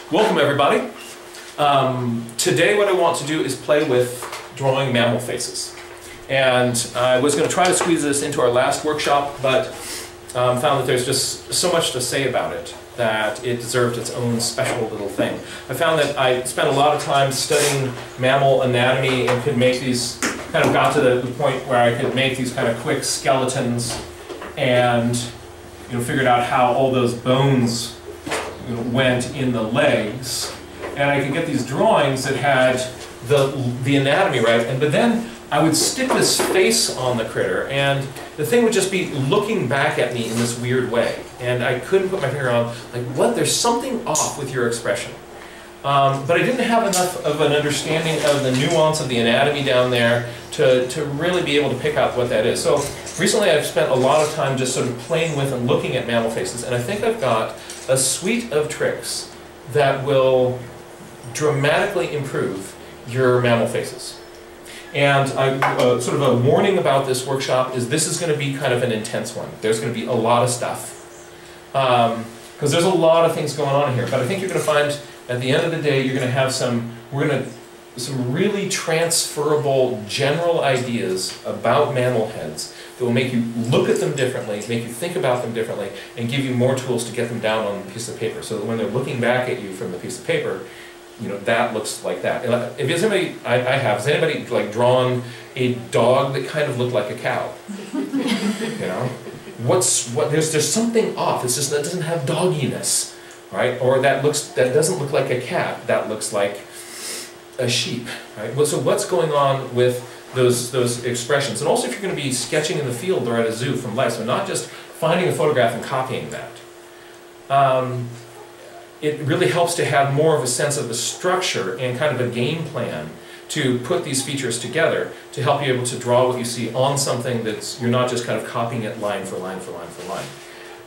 Welcome everybody. Today what I want to do is play with drawing mammal faces. And I was going to try to squeeze this into our last workshop, but found that there's just so much to say about it that it deserved its own special little thing. I found that I spent a lot of time studying mammal anatomy and could make these, got to the point where I could make these kind of quick skeletons and figured out how all those bones went in the legs, and I could get these drawings that had the anatomy right, but then I would stick this face on the critter, and the thing would just be looking back at me in this weird way, and I couldn't put my finger on, like, what? There's something off with your expression. But I didn't have enough of an understanding of the nuance of the anatomy down there to really be able to pick out what that is. So recently I've spent a lot of time just sort of playing with and looking at mammal faces, and I think I've got a suite of tricks that will dramatically improve your mammal faces. And sort of a warning about this workshop is this is going to be kind of an intense one. There's going to be a lot of stuff. Because there's a lot of things going on here. But I think you're going to find at the end of the day you're going to have some really transferable general ideas about mammal heads that will make you look at them differently, make you think about them differently, and give you more tools to get them down on a piece of paper. So that when they're looking back at you from the piece of paper, that looks like that. If anybody, has anybody like drawn a dog that kind of looked like a cow? There's something off. It's just that doesn't have dogginess, right? Or that doesn't look like a cat. That looks like a sheep, right? Well, so what's going on with those expressions? And also if you're going to be sketching in the field or at a zoo from life, so not just finding a photograph and copying that. It really helps to have more of a sense of the structure and kind of a game plan to put these features together to help you able to draw what you see on something that's, you're not just kind of copying it line for line for line for line.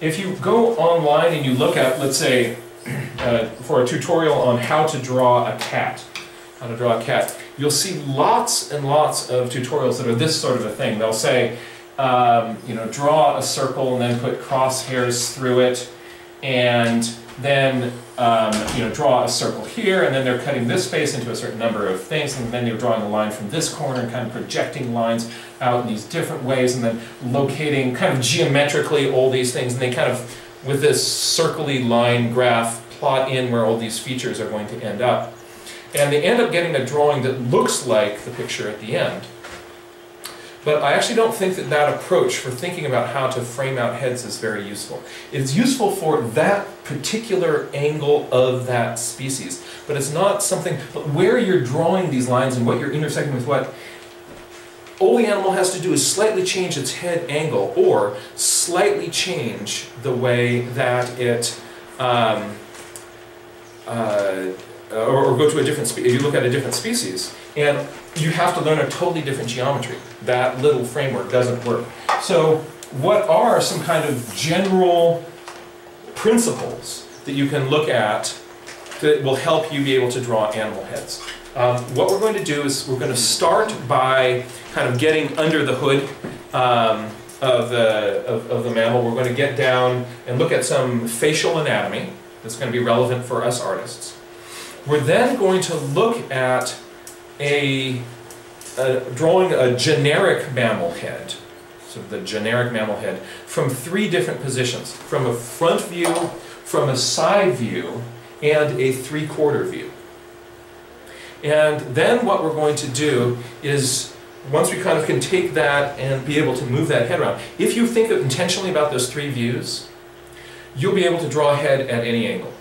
If you go online and you look at, let's say, for a tutorial on how to draw a cat, you'll see lots and lots of tutorials that are this sort of a thing. They'll say, draw a circle and then put crosshairs through it, and then draw a circle here, and then they're cutting this space into a certain number of things, and then you're drawing a line from this corner and kind of projecting lines out in these different ways, and then locating kind of geometrically all these things, and they kind of, with this circly line graph, plot in where all these features are going to end up. And they end up getting a drawing that looks like the picture at the end. But I actually don't think that approach for thinking about how to frame out heads is very useful. It's useful for that particular angle of that species, but it's not something, where you're drawing these lines and what you're intersecting with what, all the animal has to do is slightly change its head angle or slightly change the way that it, or go to a different species. You look at a different species, and you have to learn a totally different geometry. That little framework doesn't work. So what are some kind of general principles that you can look at that will help you be able to draw animal heads? What we're going to do is we're going to start by kind of getting under the hood of the mammal. We're going to get down and look at some facial anatomy that's going to be relevant for us artists. We're then going to look at drawing a generic mammal head, so the generic mammal head, from three different positions: from a front view, from a side view, and a three-quarter view. And then what we're going to do is, once we kind of can take that and be able to move that head around, if you think intentionally about those three views, you'll be able to draw a head at any angle.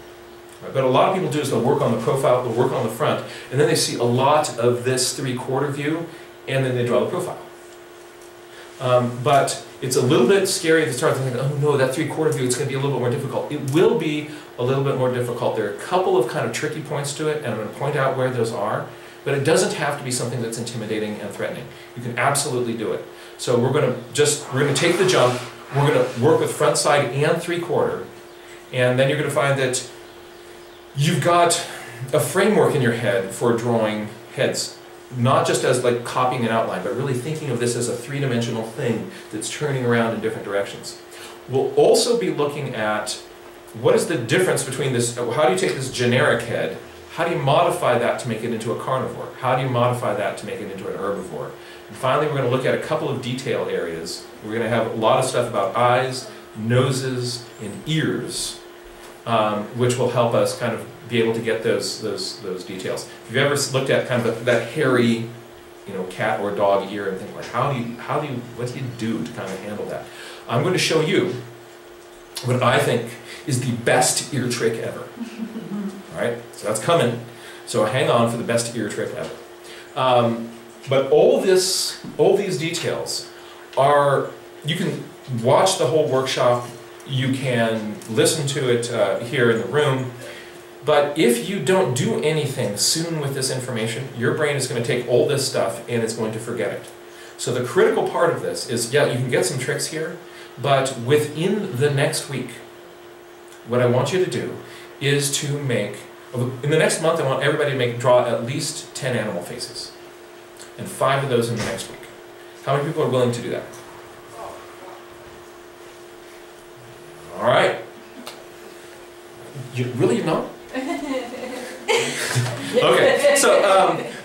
But a lot of people do is they'll work on the profile, they'll work on the front, and then they see a lot of this three-quarter view, and then they draw the profile. But it's a little bit scary to start thinking, oh no, that three-quarter view, it's going to be a little bit more difficult. It will be a little bit more difficult. There are a couple of kind of tricky points to it, and I'm going to point out where those are, but it doesn't have to be something that's intimidating and threatening. You can absolutely do it. So we're going to take the jump, we're going to work with front, side, and three-quarter, and then you're going to find that you've got a framework in your head for drawing heads, not just as like copying an outline, but really thinking of this as a three-dimensional thing that's turning around in different directions. We'll also be looking at what is the difference between this, how do you take this generic head, how do you modify that to make it into a carnivore? How do you modify that to make it into an herbivore? And finally, we're going to look at a couple of detail areas. We're going to have a lot of stuff about eyes, noses, and ears, which will help us kind of be able to get those details. If you've ever looked at kind of that hairy, you know, cat or dog ear and think like, what do you do to kind of handle that? I'm going to show you what I think is the best ear trick ever. All right, so that's coming. So hang on for the best ear trick ever. But all these details are, you can watch the whole workshop, you can listen to it here in the room, but if you don't do anything soon with this information, your brain is going to take all this stuff and it's going to forget it. So the critical part of this is, yeah, you can get some tricks here, but within the next week, what I want you to do is to make, in the next month I want everybody to draw at least 10 animal faces. And 5 of those in the next week. How many people are willing to do that? All right. Really not? Okay, so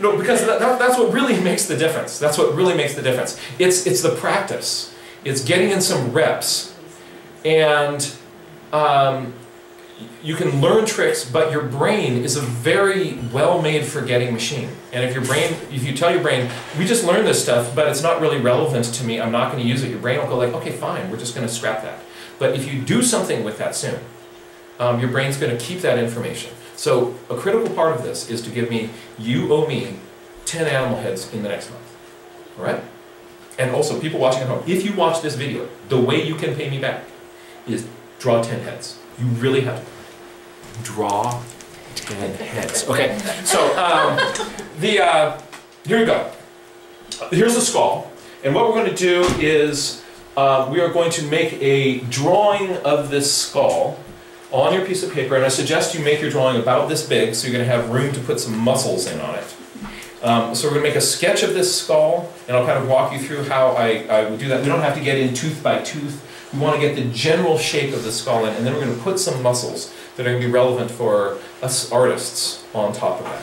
no, because that's what really makes the difference. That's what really makes the difference. It's the practice. It's getting in some reps, and you can learn tricks, but your brain is a very well-made forgetting machine. And if you tell your brain, we just learned this stuff, but it's not really relevant to me, I'm not going to use it, your brain will go like, okay, fine, we're just going to scrap that. But if you do something with that soon, your brain's going to keep that information. So a critical part of this is to give me, you owe me 10 animal heads in the next month. All right? And also, people watching at home, if you watch this video, the way you can pay me back is draw 10 heads. You really have to draw 10 heads. Okay, so here we go. Here's the skull, and what we're going to do is we are going to make a drawing of this skull on your piece of paper, and I suggest you make your drawing about this big, so you're going to have room to put some muscles in on it. So we're going to make a sketch of this skull, and I'll kind of walk you through how I would do that. We don't have to get in tooth by tooth. We want to get the general shape of the skull in, and then we're going to put some muscles that are going to be relevant for us artists on top of that.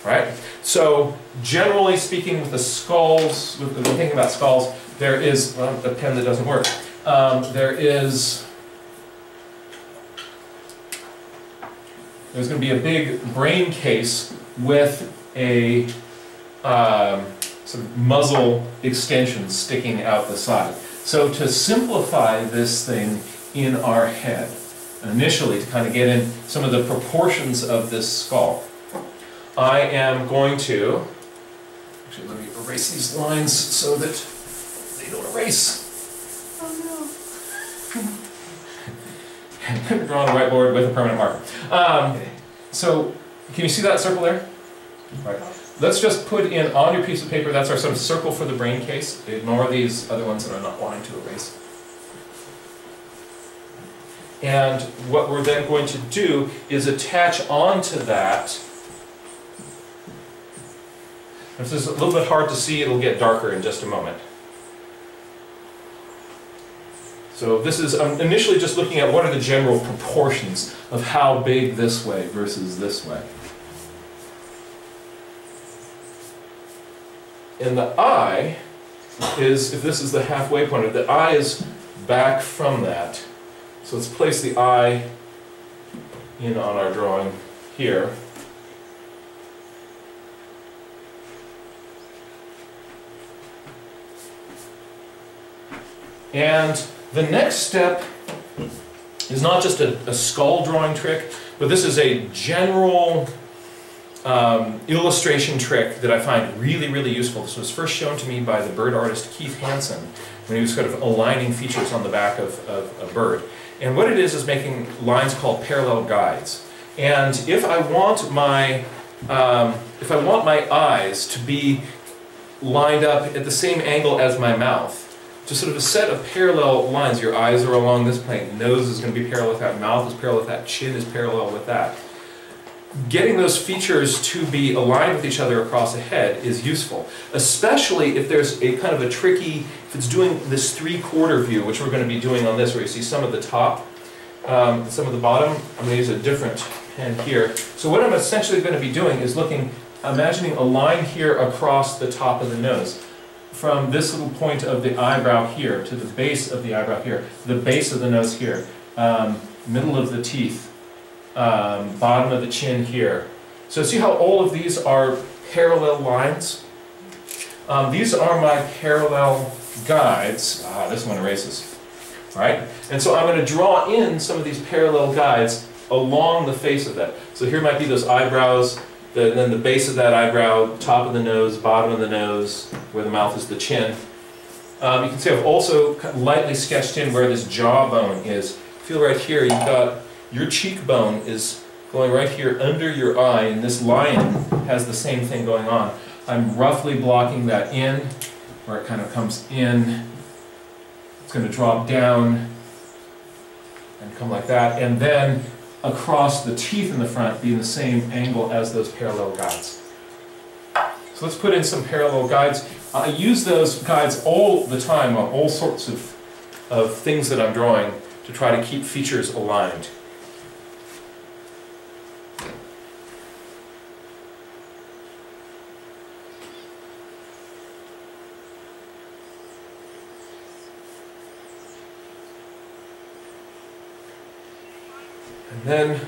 All right? So generally speaking, with the skulls, when thinking about skulls, there is, well, the pen that doesn't work, there's going to be a big brain case with a sort of muzzle extension sticking out the side. So to simplify this thing in our head, initially to kind of get in some of the proportions of this skull, I am going to, actually let me erase these lines so that they don't erase. Oh no. Draw on a whiteboard with a permanent marker. So can you see that circle there? All right. Let's just put in on your piece of paper, that's our sort of circle for the brain case. Ignore these other ones that I'm not wanting to erase. And what we're then going to do is attach onto that. If this is a little bit hard to see, it'll get darker in just a moment. So this is, I'm initially just looking at what are the general proportions of how big this way versus this way. And the eye is, if this is the halfway point, the eye is back from that. So let's place the eye in on our drawing here. And the next step is not just a skull drawing trick, but this is a general illustration trick that I find really, really useful. This was first shown to me by the bird artist Keith Hansen when he was sort of aligning features on the back of a bird. And what it is making lines called parallel guides. And if I want my eyes to be lined up at the same angle as my mouth, just sort of a set of parallel lines, your eyes are along this plane, nose is going to be parallel with that, mouth is parallel with that, chin is parallel with that. Getting those features to be aligned with each other across a head is useful, especially if there's a kind of a tricky, if it's doing this 3/4 view, which we're going to be doing on this, where you see some of the top. some of the bottom, I'm going to use a different pen here. So what I'm essentially going to be doing is imagining a line here across the top of the nose. From this little point of the eyebrow here to the base of the eyebrow here, the base of the nose here, middle of the teeth, bottom of the chin here. So see how all of these are parallel lines? These are my parallel guides. This one erases. All right? And so I'm going to draw in some of these parallel guides along the face of that. So here might be those eyebrows, then the base of that eyebrow, top of the nose, bottom of the nose, where the mouth is the chin. You can see I've also lightly sketched in where this jawbone is. Feel right here, you've got your cheekbone is going right here under your eye, and this lion has the same thing going on. I'm roughly blocking that in, where it kind of comes in. It's going to drop down and come like that, and then across the teeth in the front be in the same angle as those parallel guides. So let's put in some parallel guides. I use those guides all the time on all sorts of things that I'm drawing to try to keep features aligned. And then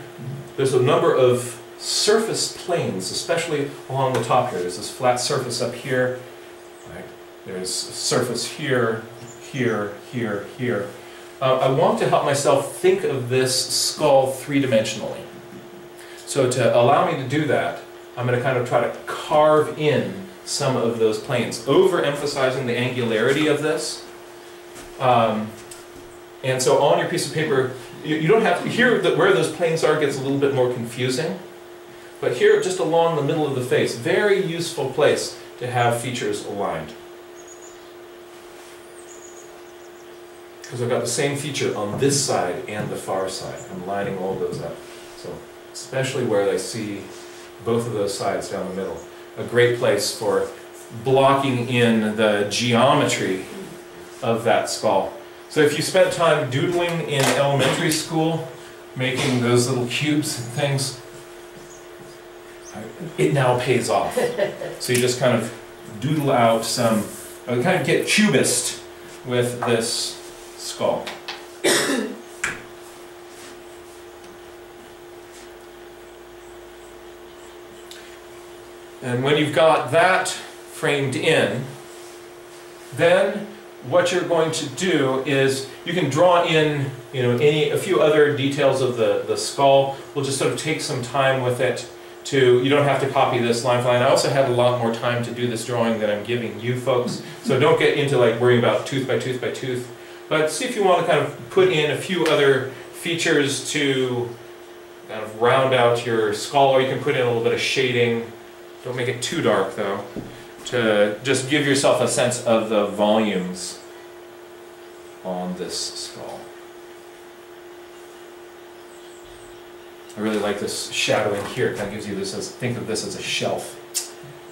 there's a number of surface planes, especially along the top here. There's this flat surface up here. Right? There's a surface here, here, here, here. I want to help myself think of this skull three-dimensionally. So to allow me to do that, I'm going to kind of try to carve in some of those planes, overemphasizing the angularity of this. And so on your piece of paper, you don't have to, here where those planes are gets a little bit more confusing, but here just along the middle of the face, very useful place to have features aligned. Because I've got the same feature on this side and the far side. I'm lining all of those up. So especially where I see both of those sides down the middle. A great place for blocking in the geometry of that skull. So if you spent time doodling in elementary school, making those little cubes and things, it now pays off. So you just kind of doodle out some, kind of get cubist with this skull. And when you've got that framed in, then what you're going to do is you can draw in, a few other details of the skull. We'll just sort of take some time with it you don't have to copy this line for line. I also had a lot more time to do this drawing than I'm giving you folks. So don't get into like worrying about tooth by tooth by tooth. But see if you want to kind of put in a few other features to kind of round out your skull, or you can put in a little bit of shading. Don't make it too dark though, to just give yourself a sense of the volumes on this skull. I really like this shadowing here. It kind of gives you this as, think of this as a shelf.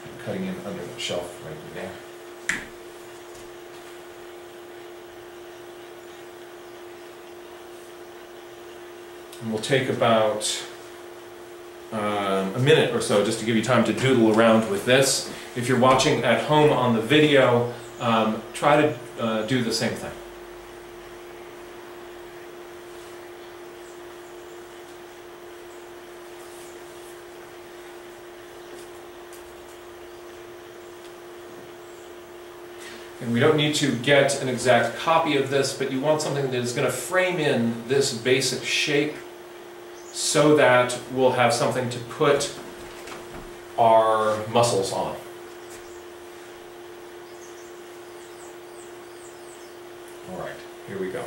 I'm cutting in under the shelf right there. And we'll take about a minute or so just to give you time to doodle around with this. If you're watching at home on the video, try to do the same thing. And we don't need to get an exact copy of this, but you want something that is going to frame in this basic shape so that we'll have something to put our muscles on. Alright, here we go.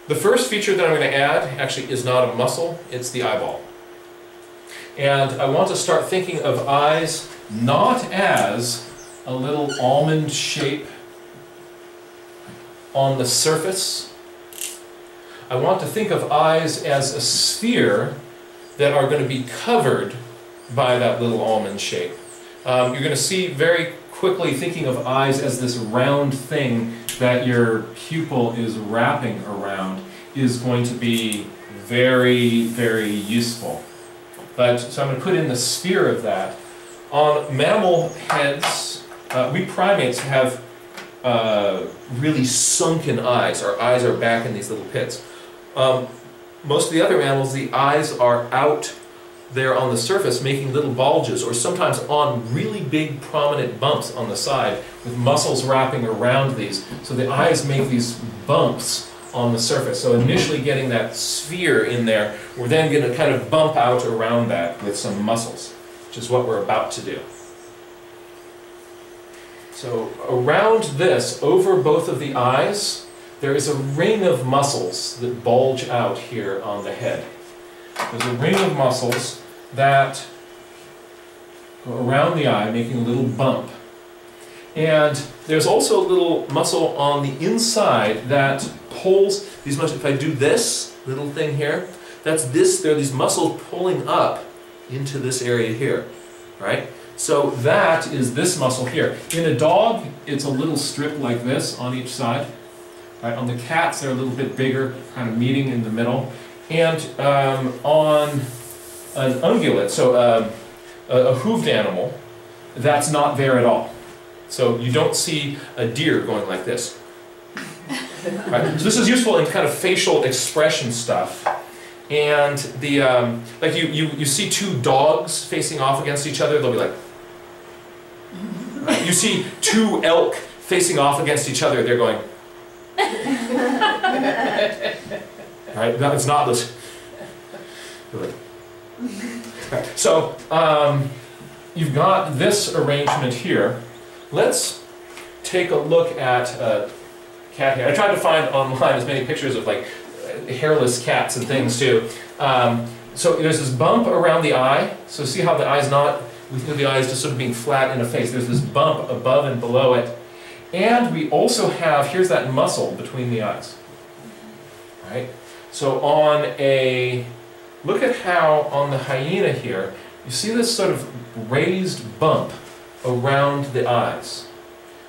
The first feature that I'm going to add actually is not a muscle, it's the eyeball. And I want to start thinking of eyes not as a little almond shape on the surface. I want to think of eyes as a sphere that are going to be covered by that little almond shape. You're going to see very quickly thinking of eyes as this round thing that your pupil is wrapping around. is going to be very, very useful. But, so I'm going to put in the sphere of that. On mammal heads, we primates have really sunken eyes. Our eyes are back in these little pits. Most of the other mammals, the eyes are out there on the surface making little bulges, or sometimes on really big prominent bumps on the side with muscles wrapping around these. So the eyes make these bumps on the surface. So initially getting that sphere in there, we're then going to kind of bump out around that with some muscles, which is what we're about to do. So around this, over both of the eyes, there is a ring of muscles that bulge out here on the head. There's a ring of muscles that go around the eye, making a little bump. And there's also a little muscle on the inside that pulls these muscles. If I do this little thing here, that's this, there are these muscles pulling up into this area here, right? So that is this muscle here. In a dog, it's a little strip like this on each side. Right? On the cats, they're a little bit bigger, kind of meeting in the middle. And on an ungulate, so a hooved animal, that's not there at all. So you don't see a deer going like this. Right? So this is useful in kind of facial expression stuff. And the like you see two dogs facing off against each other, they'll be like. Right? You see two elk facing off against each other, they're going. Right? No, it's not this. Right. So you've got this arrangement here. Let's take a look at a cat here. I tried to find online as many pictures of like hairless cats and things too. So there's this bump around the eye. So see how the eye's not, we think of the eye as just sort of being flat in a face. There's this bump above and below it. And we also have, here's that muscle between the eyes. Right? So on a, look at how on the hyena here, you see this sort of raised bump around the eyes.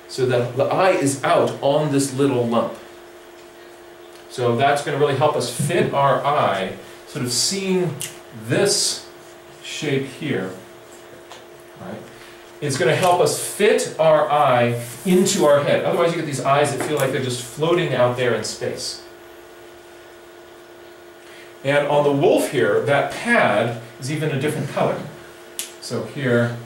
So that the eye is out on this little lump. So that's going to really help us fit our eye, sort of seeing this shape here. Right? It's going to help us fit our eye into our head. Otherwise you get these eyes that feel like they're just floating out there in space. And on the wolf here, that pad is even a different color. So here,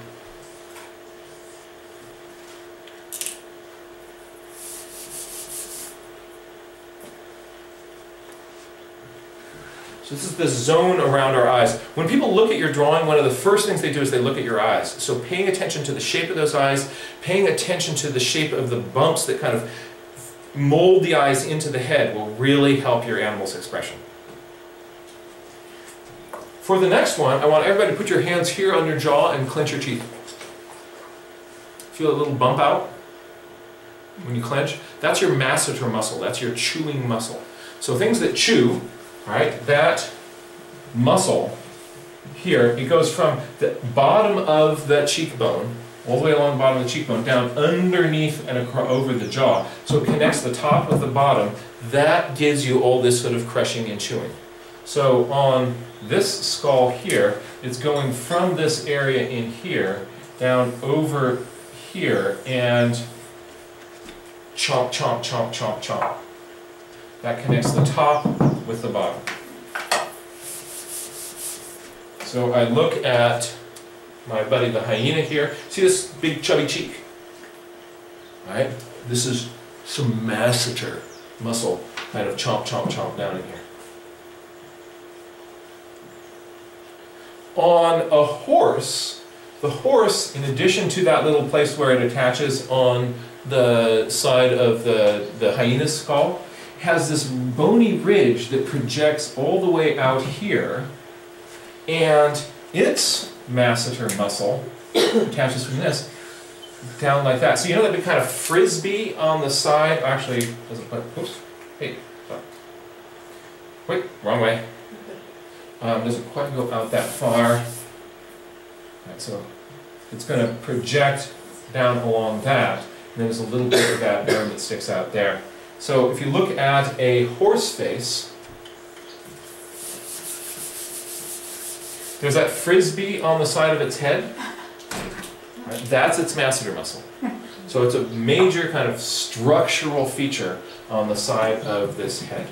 so this is the zone around our eyes. When people look at your drawing, one of the first things they do is they look at your eyes. So paying attention to the shape of those eyes, paying attention to the shape of the bumps that kind of mold the eyes into the head will really help your animal's expression. For the next one, I want everybody to put your hands here on your jaw and clench your teeth. Feel a little bump out when you clench? That's your masseter muscle, that's your chewing muscle. So things that chew, right, that muscle here, it goes from the bottom of the cheekbone, all the way along the bottom of the cheekbone, down underneath and over the jaw. So it connects the top with the bottom. That gives you all this sort of crushing and chewing. So on this skull here, it's going from this area in here, down over here, and chomp, chomp, chomp, chomp, chomp. That connects the top with the bottom. So I look at my buddy the hyena here. See this big chubby cheek? Right? This is some masseter muscle kind of chomp, chomp, chomp down in here. On a horse, the horse, in addition to that little place where it attaches on the side of the hyena's skull, has this bony ridge that projects all the way out here, and its masseter muscle attaches from this down like that. So you know that big kind of frisbee on the side? Actually, doesn't quite, oops, hey, stop. Wait, wrong way. Doesn't quite go out that far. Right, so it's going to project down along that, and then there's a little bit of that bone that sticks out there. So if you look at a horse face, There's that frisbee on the side of its head. Right? That's its masseter muscle. So it's a major kind of structural feature on the side of this head.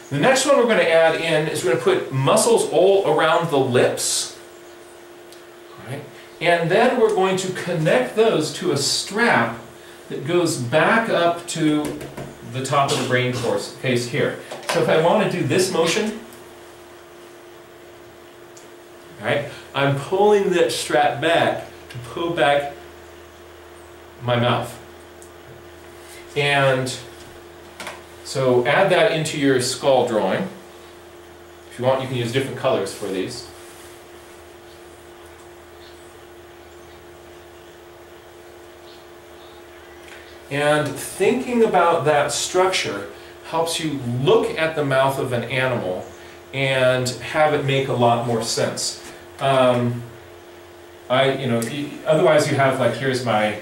The next one we're going to add in is we're going to put muscles all around the lips. Right? And then we're going to connect those to a strap that goes back up to the top of the brain case here. So if I want to do this motion, right, I'm pulling that strap back to pull back my mouth. And so add that into your skull drawing. If you want, you can use different colors for these. And thinking about that structure helps you look at the mouth of an animal and have it make a lot more sense. Otherwise you have, like, here's my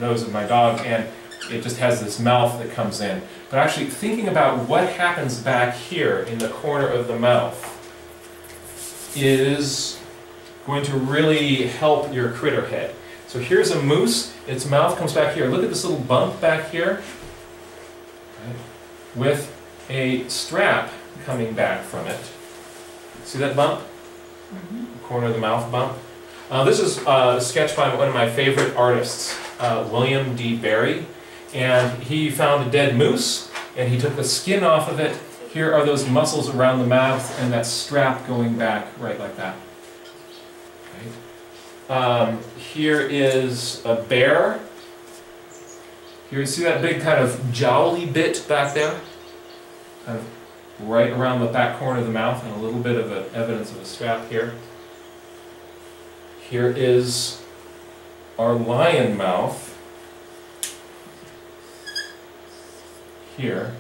nose of my dog, and it just has this mouth that comes in. But actually thinking about what happens back here in the corner of the mouth is going to really help your critter head. So here's a moose, its mouth comes back here. Look at this little bump back here, right, with a strap coming back from it. See that bump? Mm-hmm. Corner of the mouth bump. This is a sketch by one of my favorite artists, William D. Barry. And he found a dead moose, and he took the skin off of it. Here are those muscles around the mouth, and that strap going back right like that. Right. Here is a bear. Here, you see that big kind of jowly bit back there? Kind of right around the back corner of the mouth, and a little bit of evidence of a strap here. Here is our lion mouth. Here,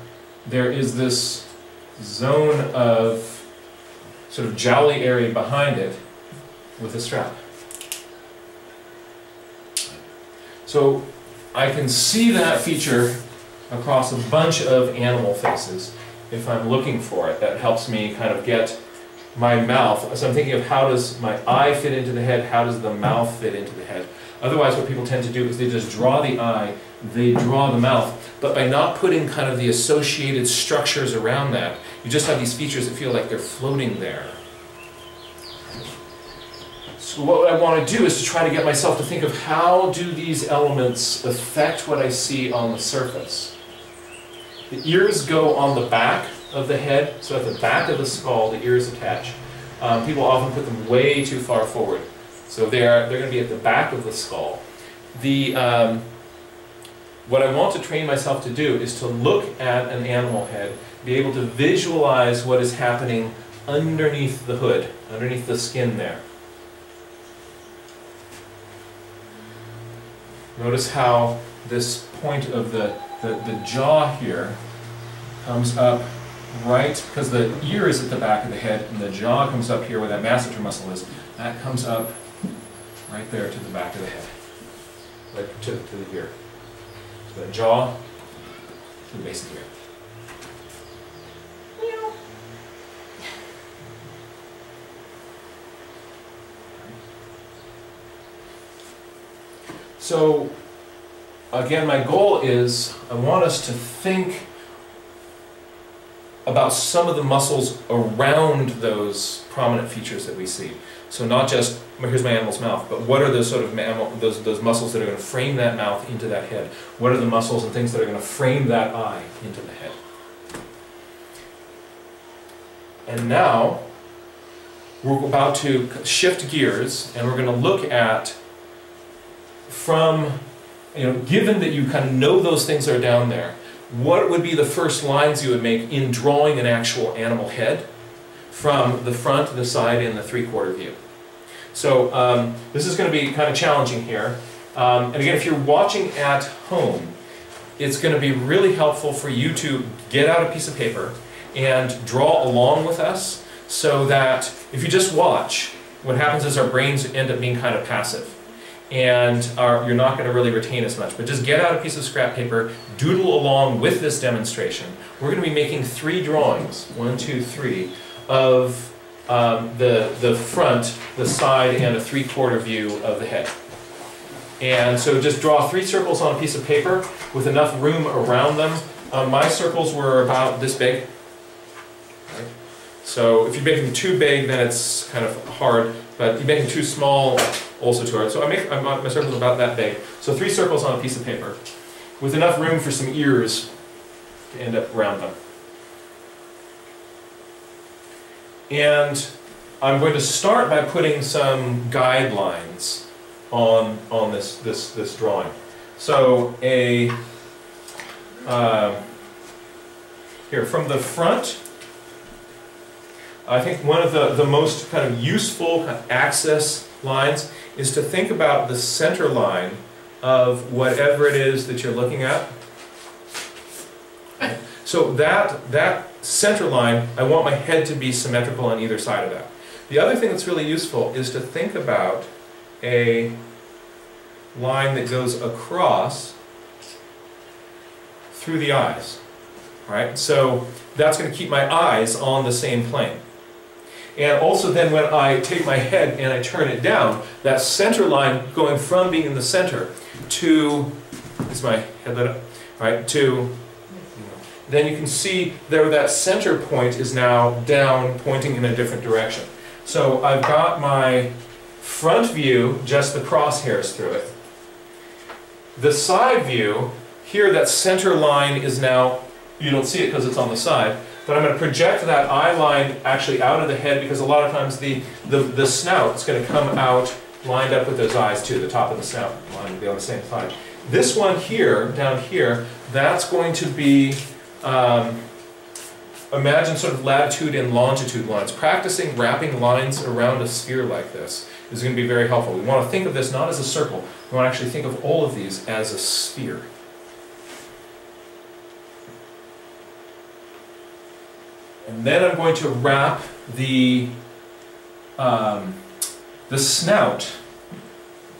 there is this zone of sort of jowly area behind it with a strap. So I can see that feature across a bunch of animal faces if I'm looking for it. That helps me kind of get my mouth. So I'm thinking of, how does my eye fit into the head, how does the mouth fit into the head? Otherwise what people tend to do is they just draw the eye, they draw the mouth, but by not putting kind of the associated structures around that, you just have these features that feel like they're floating there. So what I want to do is to try to get myself to think of, how do these elements affect what I see on the surface? The ears go on the back of the head, so at the back of the skull the ears attach. People often put them way too far forward. So they're going to be at the back of the skull. What I want to train myself to do is to look at an animal head, be able to visualize what is happening underneath the hood, underneath the skin there. Notice how this point of the jaw here comes up right, because the ear is at the back of the head, and the jaw comes up here where that masseter muscle is. That comes up right there to the back of the head, like to the ear. So the jaw to the base of the ear. So again, my goal is, I want us to think about some of the muscles around those prominent features that we see. So not just, here's my animal's mouth, but what are those sort of those muscles that are going to frame that mouth into that head? What are the muscles and things that are going to frame that eye into the head? And now we're about to shift gears, and we're going to look at, from, given that you kind of know those things are down there, what would be the first lines you would make in drawing an actual animal head from the front, the side, and the three-quarter view? So this is going to be kind of challenging here. And again, if you're watching at home, it's going to be really helpful for you to get out a piece of paper and draw along with us, so that if you just watch, what happens is our brains end up being kind of passive. and you're not going to really retain as much. But just get out a piece of scrap paper, doodle along with this demonstration. We're going to be making 3 drawings, 1, 2, 3, of the front, the side, and a 3/4 view of the head. And so just draw 3 circles on a piece of paper with enough room around them. My circles were about this big. Right? So if you make them too big, then it's kind of hard. But you make them too small, also too hard. So my circles about that big. So 3 circles on a piece of paper with enough room for some ears to end up around them. And I'm going to start by putting some guidelines on this drawing. So here from the front, I think one of the most kind of useful kind of access lines is to think about the center line of whatever it is that you're looking at. So that center line, I want my head to be symmetrical on either side of that. The other thing that's really useful is to think about a line that goes across through the eyes. Right? So that's going to keep my eyes on the same plane. And also then when I take my head and I turn it down, that center line going from being in the center to, is my head lit up? Right, to, then you can see there that center point is now down, pointing in a different direction. So I've got my front view, just the crosshairs through it. The side view, here that center line is now, you don't see it because it's on the side, but I'm going to project that eye line actually out of the head because a lot of times the snout is going to come out lined up with those eyes too, the top of the snout line will be on the same side. This one here, down here, that's going to be, imagine sort of latitude and longitude lines. Practicing wrapping lines around a sphere like this is going to be very helpful. We want to think of this not as a circle, we want to actually think of all of these as a sphere. And then I'm going to wrap the snout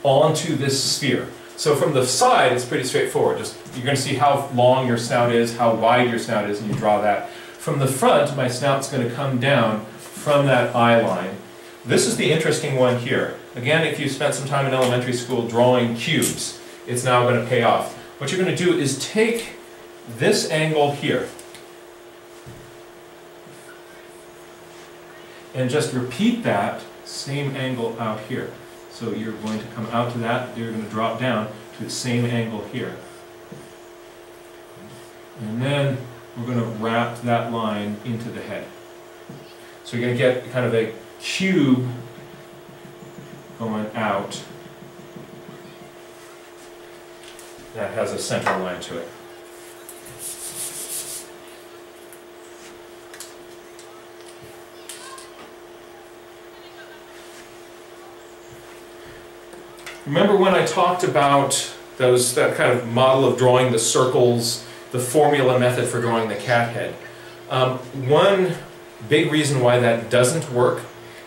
onto this sphere. So from the side, it's pretty straightforward. Just you're going to see how long your snout is, how wide your snout is, and you draw that. From the front, my snout's going to come down from that eye line. This is the interesting one here. Again, if you spent some time in elementary school drawing cubes, it's now going to pay off. What you're going to do is take this angle here and just repeat that same angle out here. So you're going to come out to that, you're going to drop down to the same angle here. And then we're going to wrap that line into the head. So you're going to get kind of a cube going out that has a center line to it. Remember when I talked about that kind of model of drawing the circles, the formula method for drawing the cat head? One big reason why that doesn't work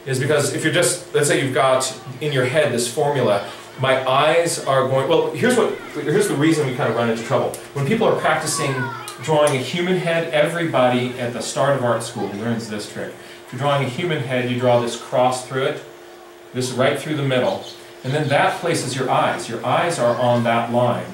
is because if you're just, let's say you've got in your head this formula, my eyes are going, well, here's the reason we kind of run into trouble. When people are practicing drawing a human head, everybody at the start of art school learns this trick. If you're drawing a human head, you draw this cross through it, this right through the middle. And then that places your eyes. Your eyes are on that line.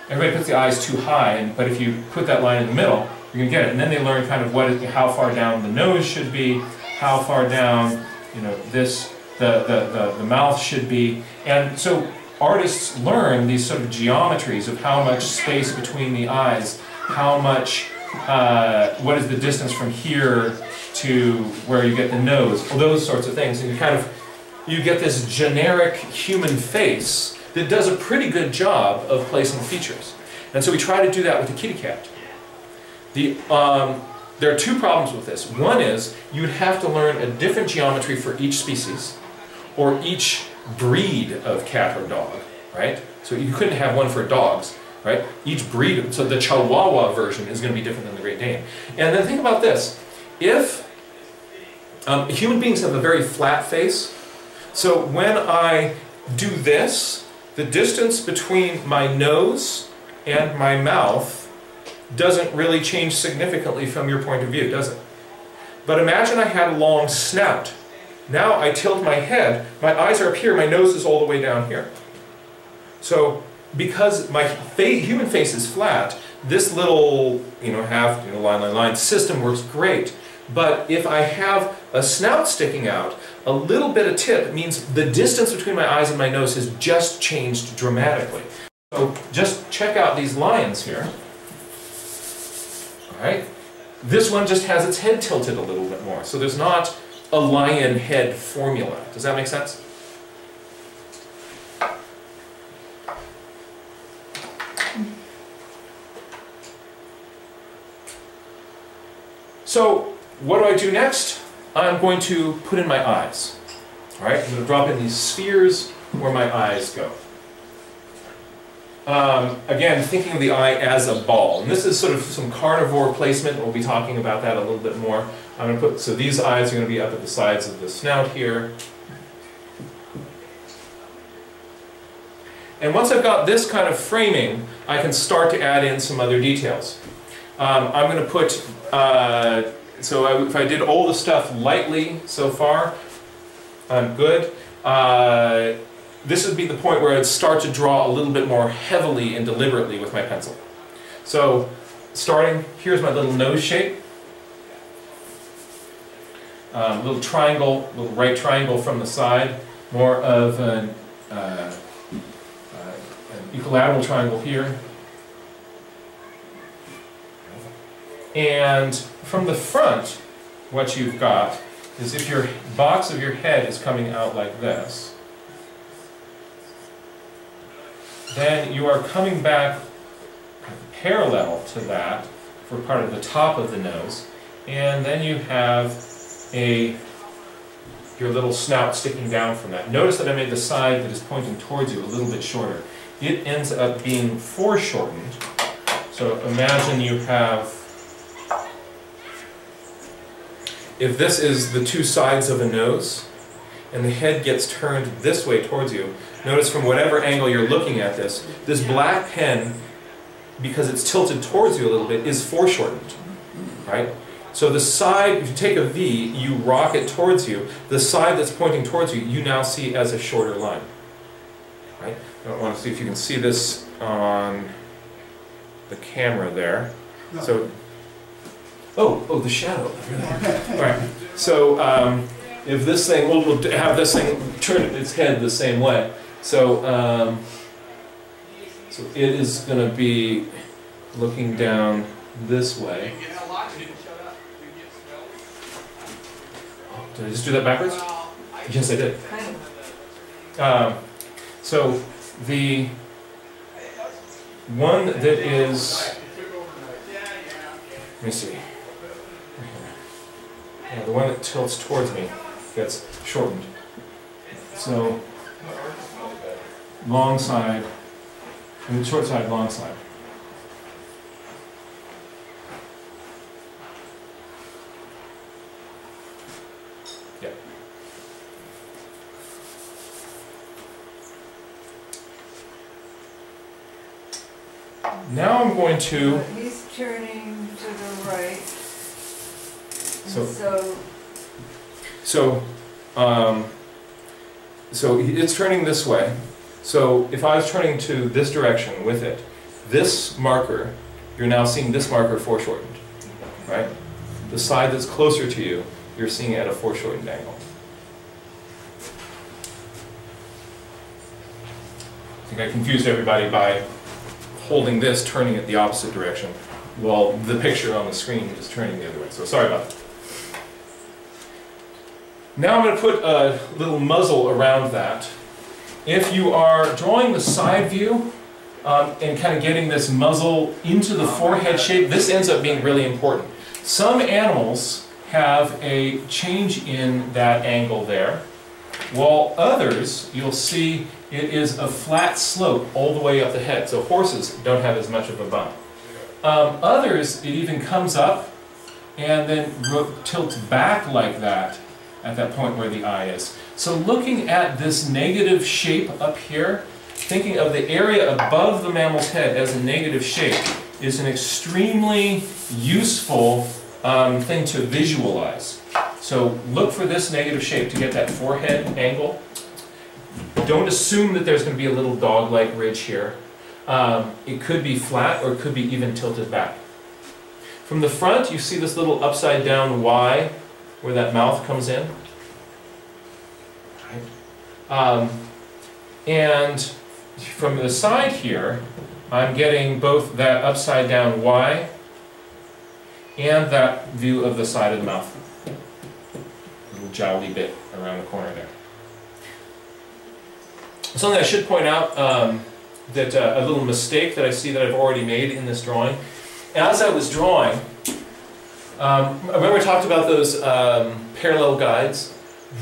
Everybody puts the eyes too high, but if you put that line in the middle, you're going to get it. And then they learn kind of how far down the nose should be, how far down, the mouth should be. And so artists learn these sort of geometries of how much space between the eyes, how much, what is the distance from here to where you get the nose, all those sorts of things. And you get this generic human face that does a pretty good job of placing features. And so we try to do that with the kitty cat. There are 2 problems with this. One is you would have to learn a different geometry for each species or each breed of cat or dog, right? So you couldn't have one for dogs, right? Each breed, so the Chihuahua version is going to be different than the Great Dane. And then think about this. If human beings have a very flat face, so when I do this, the distance between my nose and my mouth doesn't really change significantly from your point of view, does it? But imagine I had a long snout. Now I tilt my head, my eyes are up here, my nose is all the way down here. So because my human face is flat, this little line system works great. But if I have a snout sticking out, a little bit of tip means the distance between my eyes and my nose has just changed dramatically. So just check out these lions here. All right. This one just has its head tilted a little bit more. So there's not a lion head formula. Does that make sense? So what do I do next? I'm going to put in my eyes. All right, I'm going to drop in these spheres where my eyes go. Again, thinking of the eye as a ball. And this is sort of some carnivore placement. We'll be talking about that a little bit more. I'm going to put, so these eyes are going to be up at the sides of the snout here. And once I've got this kind of framing, I can start to add in some other details. I'm going to put, if I did all the stuff lightly so far, I'm good. This would be the point where I'd start to draw a little bit more heavily and deliberately with my pencil. So, starting, here's my little nose shape. Little triangle, little right triangle from the side, more of an equilateral triangle here. And from the front, what you've got is if your box of your head is coming out like this, then you are coming back parallel to that for part of the top of the nose, and then you have your little snout sticking down from that. Notice that I made the side that is pointing towards you a little bit shorter. It ends up being foreshortened. So imagine you have, if this is the two sides of a nose, and the head gets turned this way towards you, notice from whatever angle you're looking at this black pen, because it's tilted towards you a little bit, is foreshortened, right? So the side, if you take a V, you rock it towards you, the side that's pointing towards you, you now see as a shorter line, right? I want to see if you can see this on the camera there. No. So, oh, the shadow. All right. So if this thing, we'll have this thing turn its head the same way. So, so it is going to be looking down this way. Did I just do that backwards? Yes, I did. So the one that is, let me see. Yeah, the one that tilts towards me gets shortened. So long side, and short side, long side. Yeah. Now I'm going to. He's turning to the right. So it's turning this way. So if I was turning to this direction with it, this marker, you're now seeing this marker foreshortened, right? The side that's closer to you, you're seeing at a foreshortened angle. I think I confused everybody by holding this, turning it the opposite direction, while the picture on the screen is turning the other way. So sorry about that. Now I'm going to put a little muzzle around that. If you are drawing the side view and kind of getting this muzzle into the forehead shape, this ends up being really important. Some animals have a change in that angle there, while others, you'll see it is a flat slope all the way up the head. So horses don't have as much of a bump. Others, it even comes up and then tilts back like that at that point where the eye is. So looking at this negative shape up here, thinking of the area above the mammal's head as a negative shape is an extremely useful thing to visualize. So look for this negative shape to get that forehead angle. Don't assume that there's going to be a little dog-like ridge here. It could be flat or it could be even tilted back. From the front, you see this little upside-down Y where that mouth comes in. Right. And from the side here, I'm getting both that upside-down Y and that view of the side of the mouth. Little jowly bit around the corner there. Something I should point out, that a little mistake that I see that I've already made in this drawing. As I was drawing, remember I talked about those parallel guides?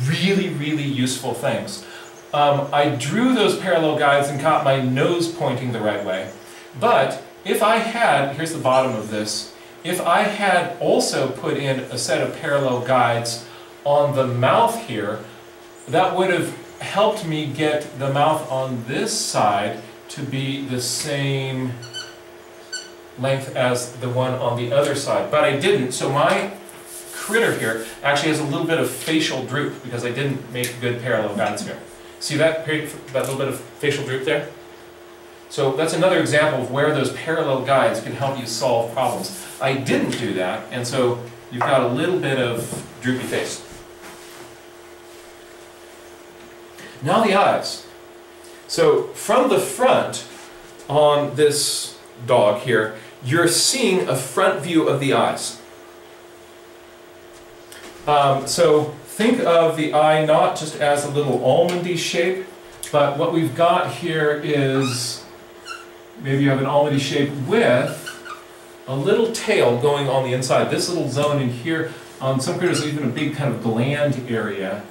Really, really useful things. I drew those parallel guides and got my nose pointing the right way. But if I had, here's the bottom of this, if I had also put in a set of parallel guides on the mouth here, that would have helped me get the mouth on this side to be the same length as the one on the other side. But I didn't, so my critter here actually has a little bit of facial droop because I didn't make good parallel guides here. See that little bit of facial droop there? So that's another example of where those parallel guides can help you solve problems. I didn't do that, and so you've got a little bit of droopy face. Now the eyes. So from the front on this dog here, you're seeing a front view of the eyes. So think of the eye not just as a little almondy shape, but what we've got here is maybe you have an almondy shape with a little tail going on the inside. This little zone in here, on some critters, even a big kind of gland area,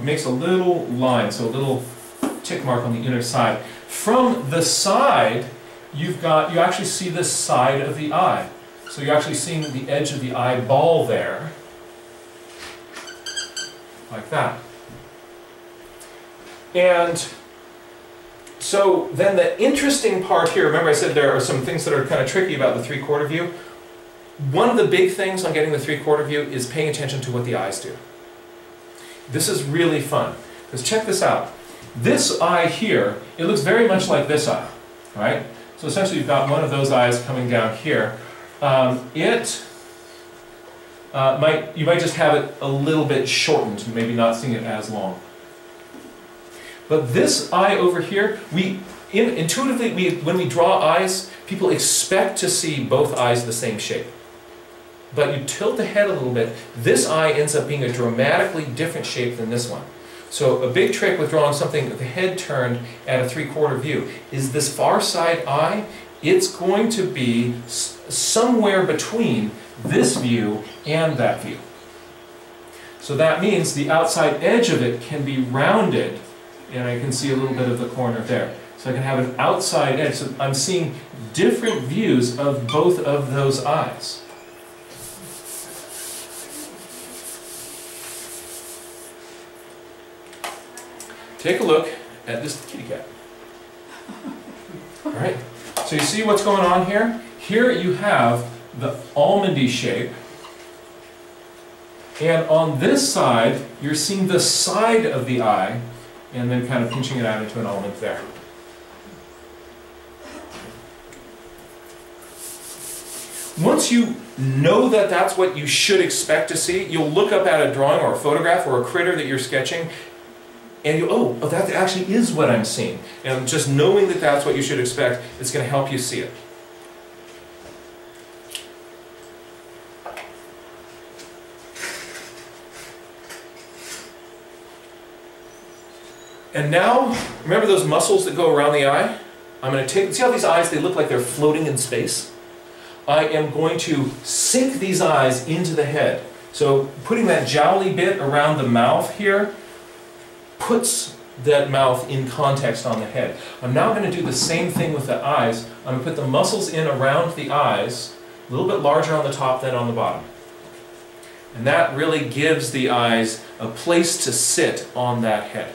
makes a little line, so a little tick mark on the inner side. From the side, you actually see this side of the eye. So you're actually seeing the edge of the eyeball there, like that. And so then the interesting part here, remember I said there are some things that are kind of tricky about the three-quarter view. One of the big things on getting the three-quarter view is paying attention to what the eyes do. This is really fun, because check this out. This eye here, it looks very much like this eye, right? So essentially you've got one of those eyes coming down here. You might just have it a little bit shortened, maybe not seeing it as long. But this eye over here, intuitively, when we draw eyes, people expect to see both eyes the same shape. But you tilt the head a little bit, this eye ends up being a dramatically different shape than this one. So a big trick with drawing something with the head turned at a three-quarter view is this far side eye, it's going to be somewhere between this view and that view. So that means the outside edge of it can be rounded, and I can see a little bit of the corner there. So I can have an outside edge, so I'm seeing different views of both of those eyes. Take a look at this kitty cat. All right, so you see what's going on here? Here you have the almondy shape, and on this side, you're seeing the side of the eye, and then kind of pinching it out into an almond there. Once you know that that's what you should expect to see, you'll look up at a drawing or a photograph or a critter that you're sketching, and oh, that actually is what I'm seeing. And just knowing that that's what you should expect is going to help you see it. And now, remember those muscles that go around the eye? I'm going to see how these eyes, they look like they're floating in space? I am going to sink these eyes into the head. So putting that jowly bit around the mouth here puts that mouth in context on the head. I'm now going to do the same thing with the eyes. I'm going to put the muscles in around the eyes, a little bit larger on the top than on the bottom. And that really gives the eyes a place to sit on that head.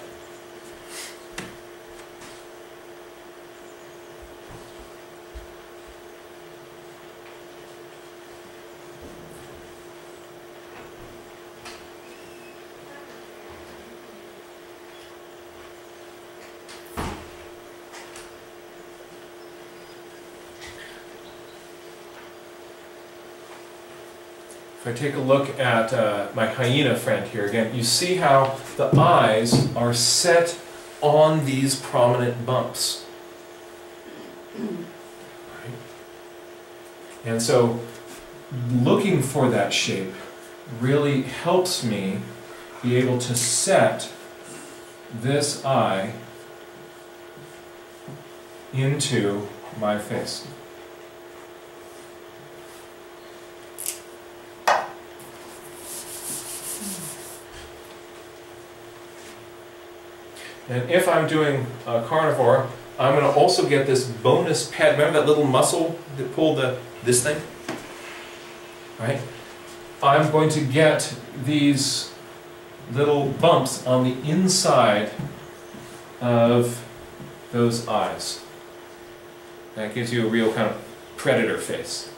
if I take a look at my hyena friend here again, you see how the eyes are set on these prominent bumps. Right? And so looking for that shape really helps me be able to set this eye into my face. And if I'm doing a carnivore, I'm going to also get this bonus pad. Remember that little muscle that pulled this thing? Right? I'm going to get these little bumps on the inside of those eyes. That gives you a real kind of predator face.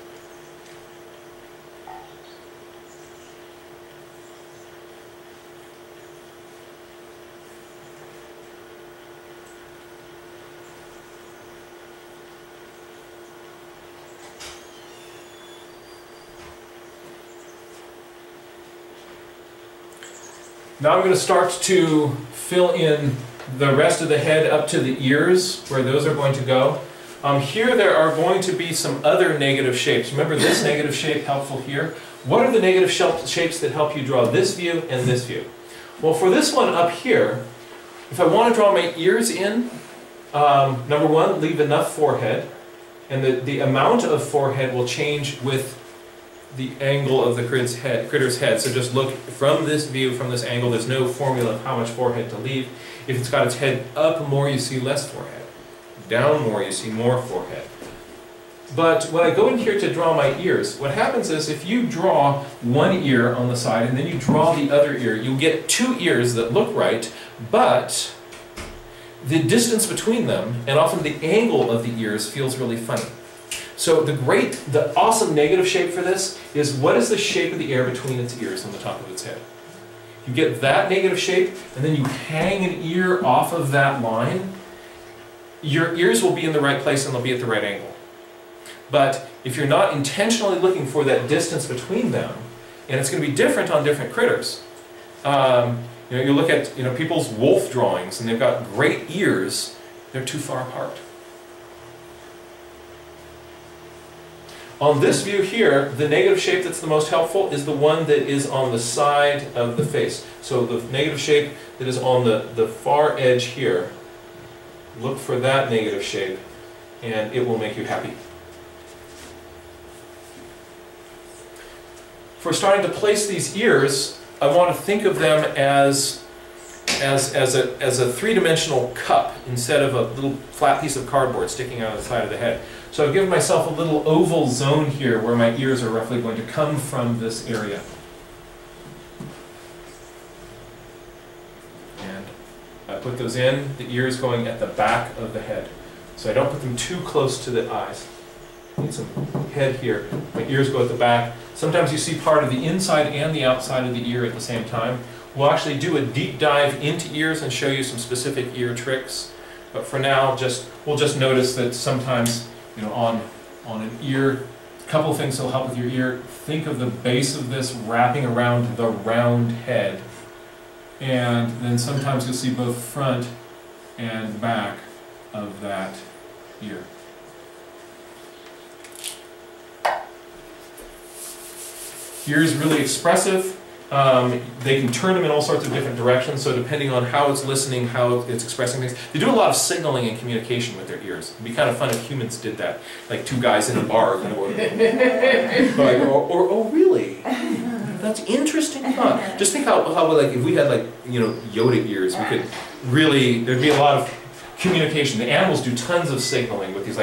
Now I'm going to start to fill in the rest of the head up to the ears, where those are going to go. Here there are going to be some other negative shapes. Remember this negative shape helpful here? What are the negative shapes that help you draw this view and this view? Well, for this one up here, if I want to draw my ears in, number one, leave enough forehead, and the amount of forehead will change with the angle of the critter's head. So just look from this view, from this angle. There's no formula of how much forehead to leave. If it's got its head up more, you see less forehead. Down more, you see more forehead. But when I go in here to draw my ears, what happens is if you draw one ear on the side and then you draw the other ear, you'll get two ears that look right, but the distance between them and often the angle of the ears feels really funny. So the awesome negative shape for this is what is the shape of the air between its ears on the top of its head. You get that negative shape and then you hang an ear off of that line, your ears will be in the right place and they'll be at the right angle. But if you're not intentionally looking for that distance between them, and it's going to be different on different critters. You look at people's wolf drawings and they've got great ears, they're too far apart. On this view here, the negative shape that's the most helpful is the one that is on the side of the face. So the negative shape that is on the far edge here, look for that negative shape and it will make you happy. For starting to place these ears, I want to think of them as a three-dimensional cup instead of a little flat piece of cardboard sticking out of the side of the head. So I've given myself a little oval zone here where my ears are roughly going to come from this area. And I put those in, the ears going at the back of the head. So I don't put them too close to the eyes. I need some head here. My ears go at the back. Sometimes you see part of the inside and the outside of the ear at the same time. We'll actually do a deep dive into ears and show you some specific ear tricks. But for now, we'll just notice that sometimes, on an ear, a couple of things that'll help with your ear. Think of the base of this wrapping around the round head. And then sometimes you'll see both front and back of that ear. Ear is really expressive. They can turn them in all sorts of different directions, so depending on how it's listening, how it's expressing things. They do a lot of signaling and communication with their ears. It'd be kind of fun if humans did that, like two guys in a bar. Kind of, oh really? That's interesting thought. Just think how like if we had Yoda ears, we could really, there'd be a lot of communication. The animals do tons of signaling with these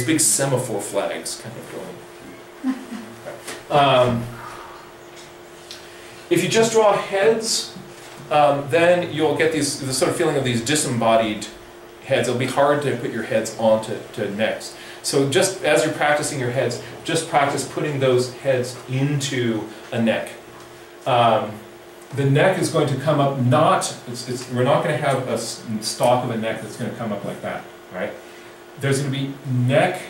big semaphore flags kind of going. If you just draw heads, then you'll get the sort of feeling of these disembodied heads. It'll be hard to put your heads onto necks. So just as you're practicing your heads, just practice putting those heads into a neck. The neck is going to come up we're not going to have a stalk of a neck that's going to come up like that, right? There's going to be neck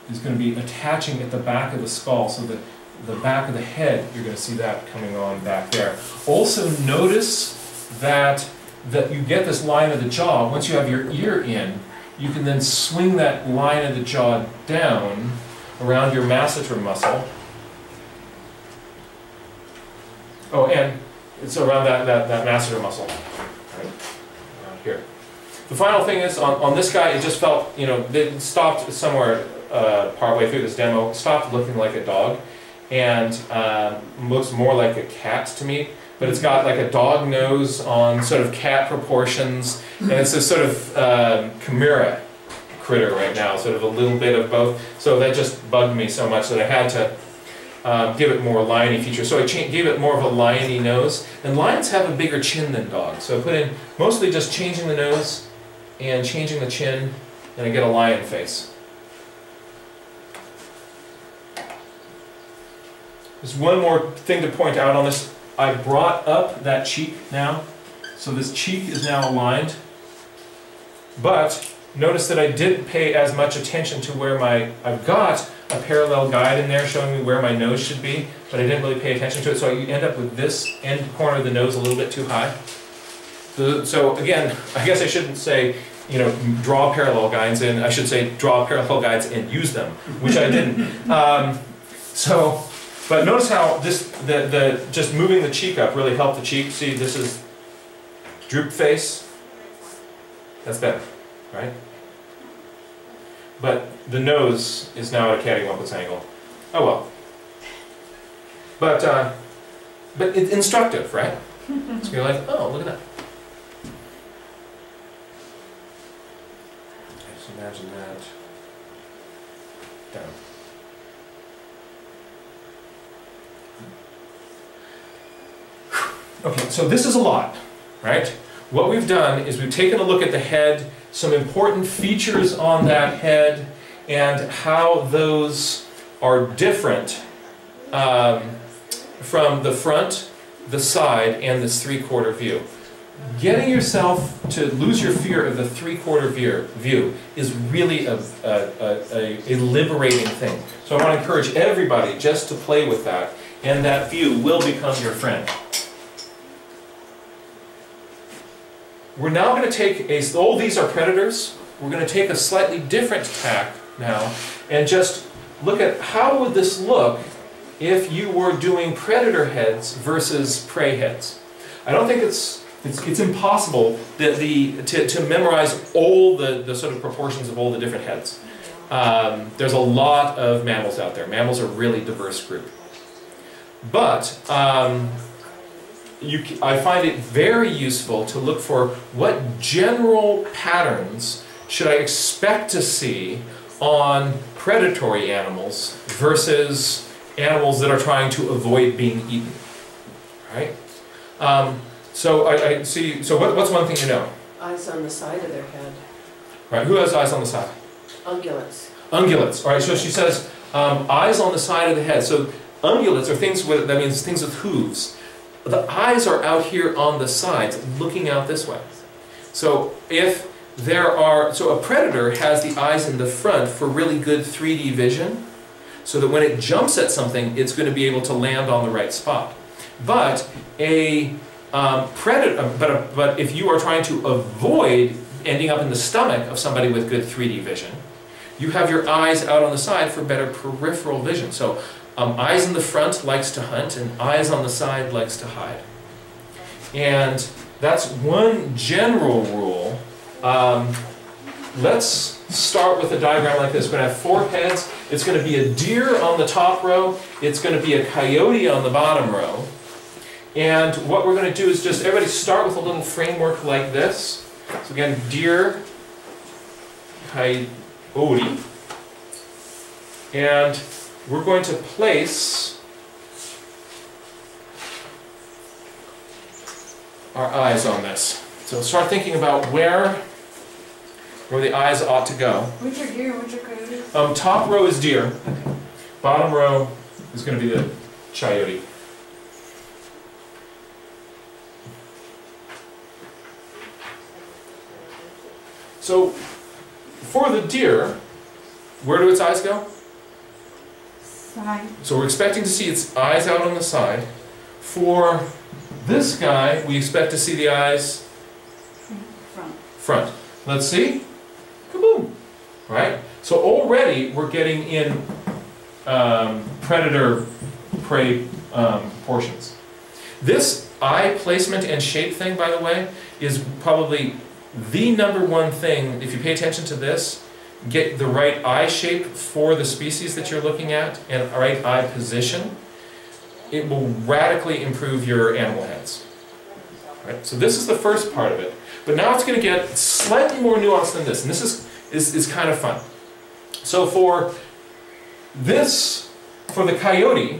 is going to be attaching at the back of the skull, so that the back of the head, you're going to see that coming on back there. Also notice that you get this line of the jaw. Once you have your ear in, you can then swing that line of the jaw down around your masseter muscle. Oh, and it's around that masseter muscle, right? Around here. The final thing is, on this guy, it just felt, you know, it stopped somewhere partway through this demo, stopped looking like a dog, and looks more like a cat to me. But it's got like a dog nose on sort of cat proportions, and it's a sort of chimera critter right now, sort of a little bit of both. So that just bugged me so much that I had to give it more liony features. So I gave it more of a liony nose. And lions have a bigger chin than dogs. So I put in mostly just changing the nose and changing the chin, and I get a lion face. There's one more thing to point out on this. I brought up that cheek now. So this cheek is now aligned. But notice that I didn't pay as much attention to where I've got a parallel guide in there showing me where my nose should be, but I didn't really pay attention to it, so you end up with this end corner of the nose a little bit too high. So again, I guess I shouldn't say, you know, draw parallel guides in. I should say draw parallel guides and use them, which I didn't. But notice how just moving the cheek up really helped the cheek. See, this is droop face. That's better, right? But the nose is now at a cattywampus angle. Oh well. But it's instructive, right? So you're like, oh, look at that. Just imagine that down. Okay, so this is a lot, right? What we've done is we've taken a look at the head, some important features on that head, and how those are different from the front, the side, and this three-quarter view. Getting yourself to lose your fear of the three-quarter view is really a liberating thing. So I want to encourage everybody just to play with that, and that view will become your friend. We're now going to take all these are predators. We're going to take a slightly different tack now and just look at how would this look if you were doing predator heads versus prey heads. I don't think it's impossible that to memorize all the sort of proportions of all the different heads. There's a lot of mammals out there. Mammals are a really diverse group. But I find it very useful to look for what general patterns should I expect to see on predatory animals versus animals that are trying to avoid being eaten. Right? So I see. So what's one thing you know? Eyes on the side of their head. Right. Who has eyes on the side? Ungulates. Ungulates. All right. So she says eyes on the side of the head. So ungulates are things with, that means things with hooves. The eyes are out here on the sides, looking out this way. So if so a predator has the eyes in the front for really good 3D vision, so that when it jumps at something, it's going to be able to land on the right spot. But a predator, but if you are trying to avoid ending up in the stomach of somebody with good 3D vision, you have your eyes out on the side for better peripheral vision. So eyes in the front likes to hunt, and eyes on the side likes to hide. And that's one general rule. Let's start with a diagram like this. We're going to have 4 heads. It's going to be a deer on the top row. It's going to be a coyote on the bottom row. And what we're going to do is just everybody start with a little framework like this. So again, deer, coyote, and we're going to place our eyes on this. So start thinking about where the eyes ought to go. Which are deer, which are coyotes? Top row is deer. Bottom row is going to be the coyote. So for the deer, where do its eyes go? Side. So we're expecting to see its eyes out on the side. For this guy, we expect to see the eyes Front. front. Let's see. Kaboom! Right? So already we're getting in predator-prey portions. This eye placement and shape thing, by the way, is probably the #1 thing. If you pay attention to this, get the right eye shape for the species that you're looking at and right eye position, it will radically improve your animal heads. Right? So this is the first part of it. But now it's going to get slightly more nuanced than this, and this is kind of fun. So for this, for the coyote,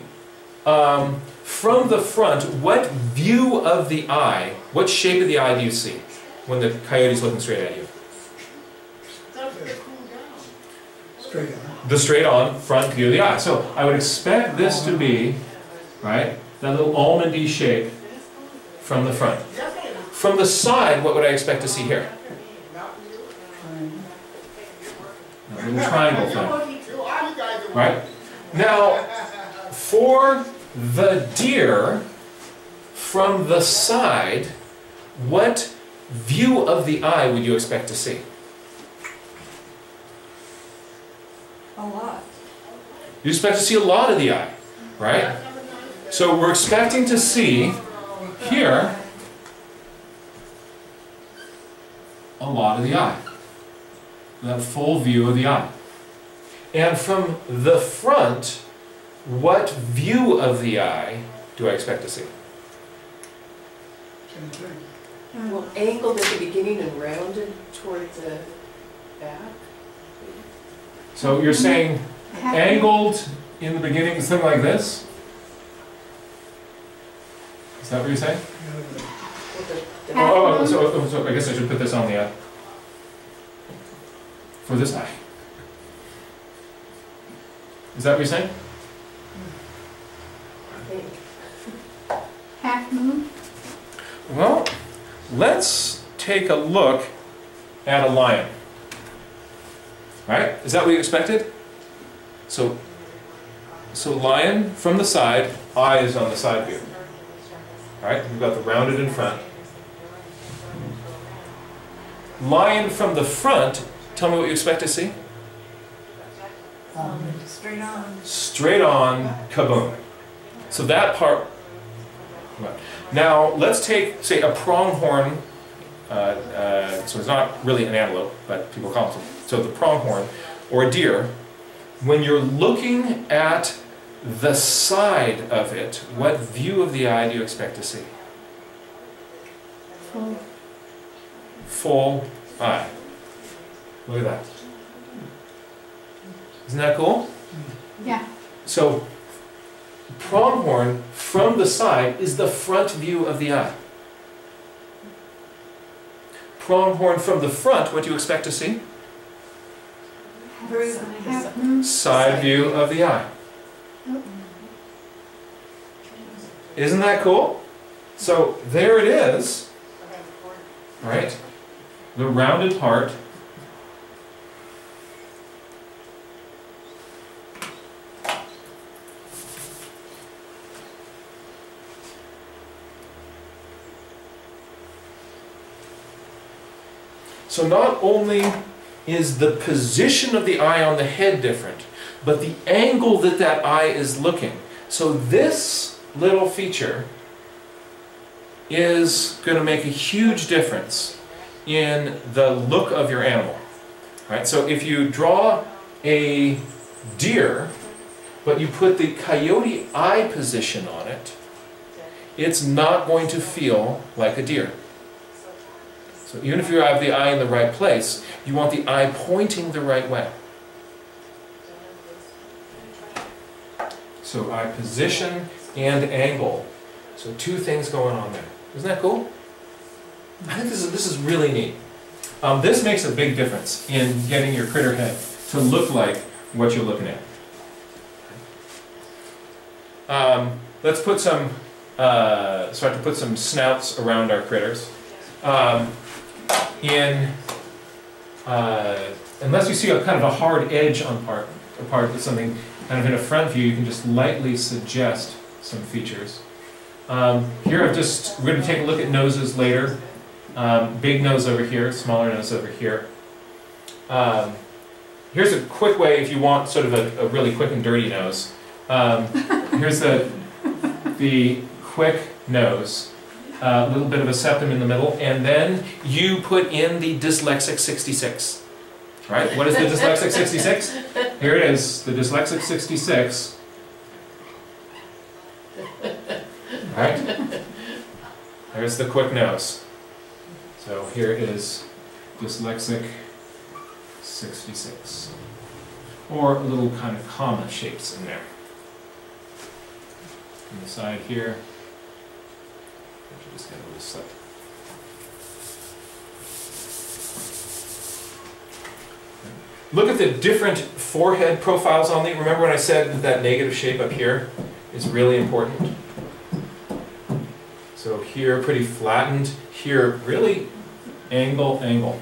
from the front, what view of the eye, what shape of the eye do you see when the coyote's looking straight at you? Straight on. The straight on front view of the eye. So I would expect this to be, right, that little almondy shape from the front. From the side, what would I expect to see here? A little triangle thing. Right? Now, for the deer, from the side, what view of the eye would you expect to see? A lot. You expect to see a lot of the eye, right? So we're expecting to see here a lot of the eye. That full view of the eye. And from the front, what view of the eye do I expect to see? Same thing. Well, angled at the beginning and rounded toward the back. So you're saying angled in the beginning, something like this? Is that what you're saying? With the So I guess I should put this on the for this eye. Is that what you're saying? I think. Half moon. Well, let's take a look at a lion. Right? Is that what you expected? So lion from the side, eyes on the side view. Right? We've got the rounded in front. Lion from the front, tell me what you expect to see? Straight on. Straight on, kaboom. So that part. Now let's take, say, a pronghorn. So it's not really an antelope, but people call it so. The pronghorn or a deer. When you're looking at the side of it, what view of the eye do you expect to see? Full. Full eye. Look at that. Isn't that cool? Yeah. So, pronghorn from the side is the front view of the eye. Pronghorn from the front, what do you expect to see? Half moon. Side view of the eye. Isn't that cool? So there it is, right? The rounded part. So not only is the position of the eye on the head different, but the angle that that eye is looking. So this little feature is going to make a huge difference in the look of your animal. Right? So if you draw a deer, but you put the coyote eye position on it, it's not going to feel like a deer. So even if you have the eye in the right place, you want the eye pointing the right way. So eye position and angle. So two things going on there. Isn't that cool? I think this is really neat. This makes a big difference in getting your critter head to look like what you're looking at. Let's put some, start to put some snouts around our critters. Unless you see a kind of a hard edge on a part of something, kind of in a front view, you can just lightly suggest some features. Here we're going to take a look at noses later. Big nose over here, smaller nose over here. Here's a quick way if you want sort of a really quick and dirty nose. Here's the quick nose, a little bit of a septum in the middle, and then you put in the dyslexic 66. Right? What is the dyslexic 66? Here it is, the dyslexic 66. Right? There's the quick nose. So here is dyslexic 66. Or little kind of comma shapes in there. On the side here. Just get a little slip. Look at the different forehead profiles on the. Remember when I said that negative shape up here is really important? So here, pretty flattened. Here, really angle.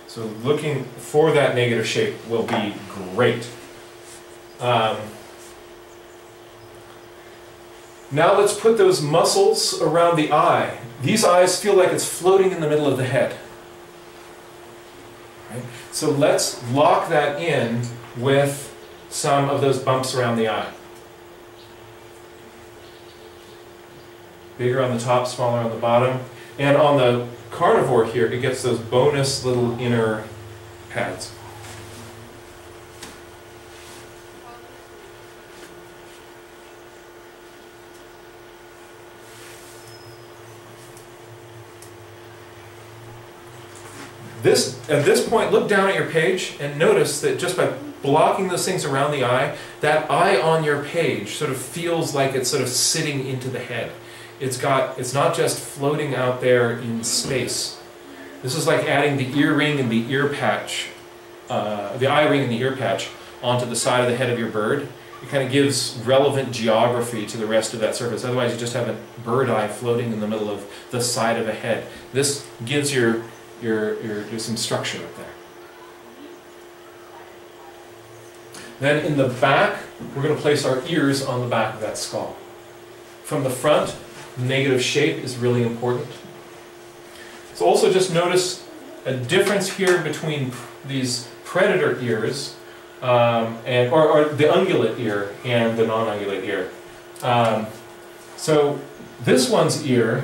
So looking for that negative shape will be great. Now let's put those muscles around the eye. These eyes feel like it's floating in the middle of the head. Right? So let's lock that in with some of those bumps around the eye. Bigger on the top, smaller on the bottom. And on the carnivore here, it gets those bonus little inner pads. At this point, look down at your page and notice that just by blocking those things around the eye, that eye on your page sort of feels like it's sort of sitting into the head. It's not just floating out there in space. This is like adding the ear ring and the ear patch, the eye ring and the ear patch onto the side of the head of your bird. It kind of gives relevant geography to the rest of that surface. Otherwise, you just have a bird eye floating in the middle of the side of a head. This gives there's some structure up there. Then in the back, we're going to place our ears on the back of that skull. From the front, the negative shape is really important. So also just notice a difference here between these predator ears, or the ungulate ear and the non-ungulate ear. So this one's ear,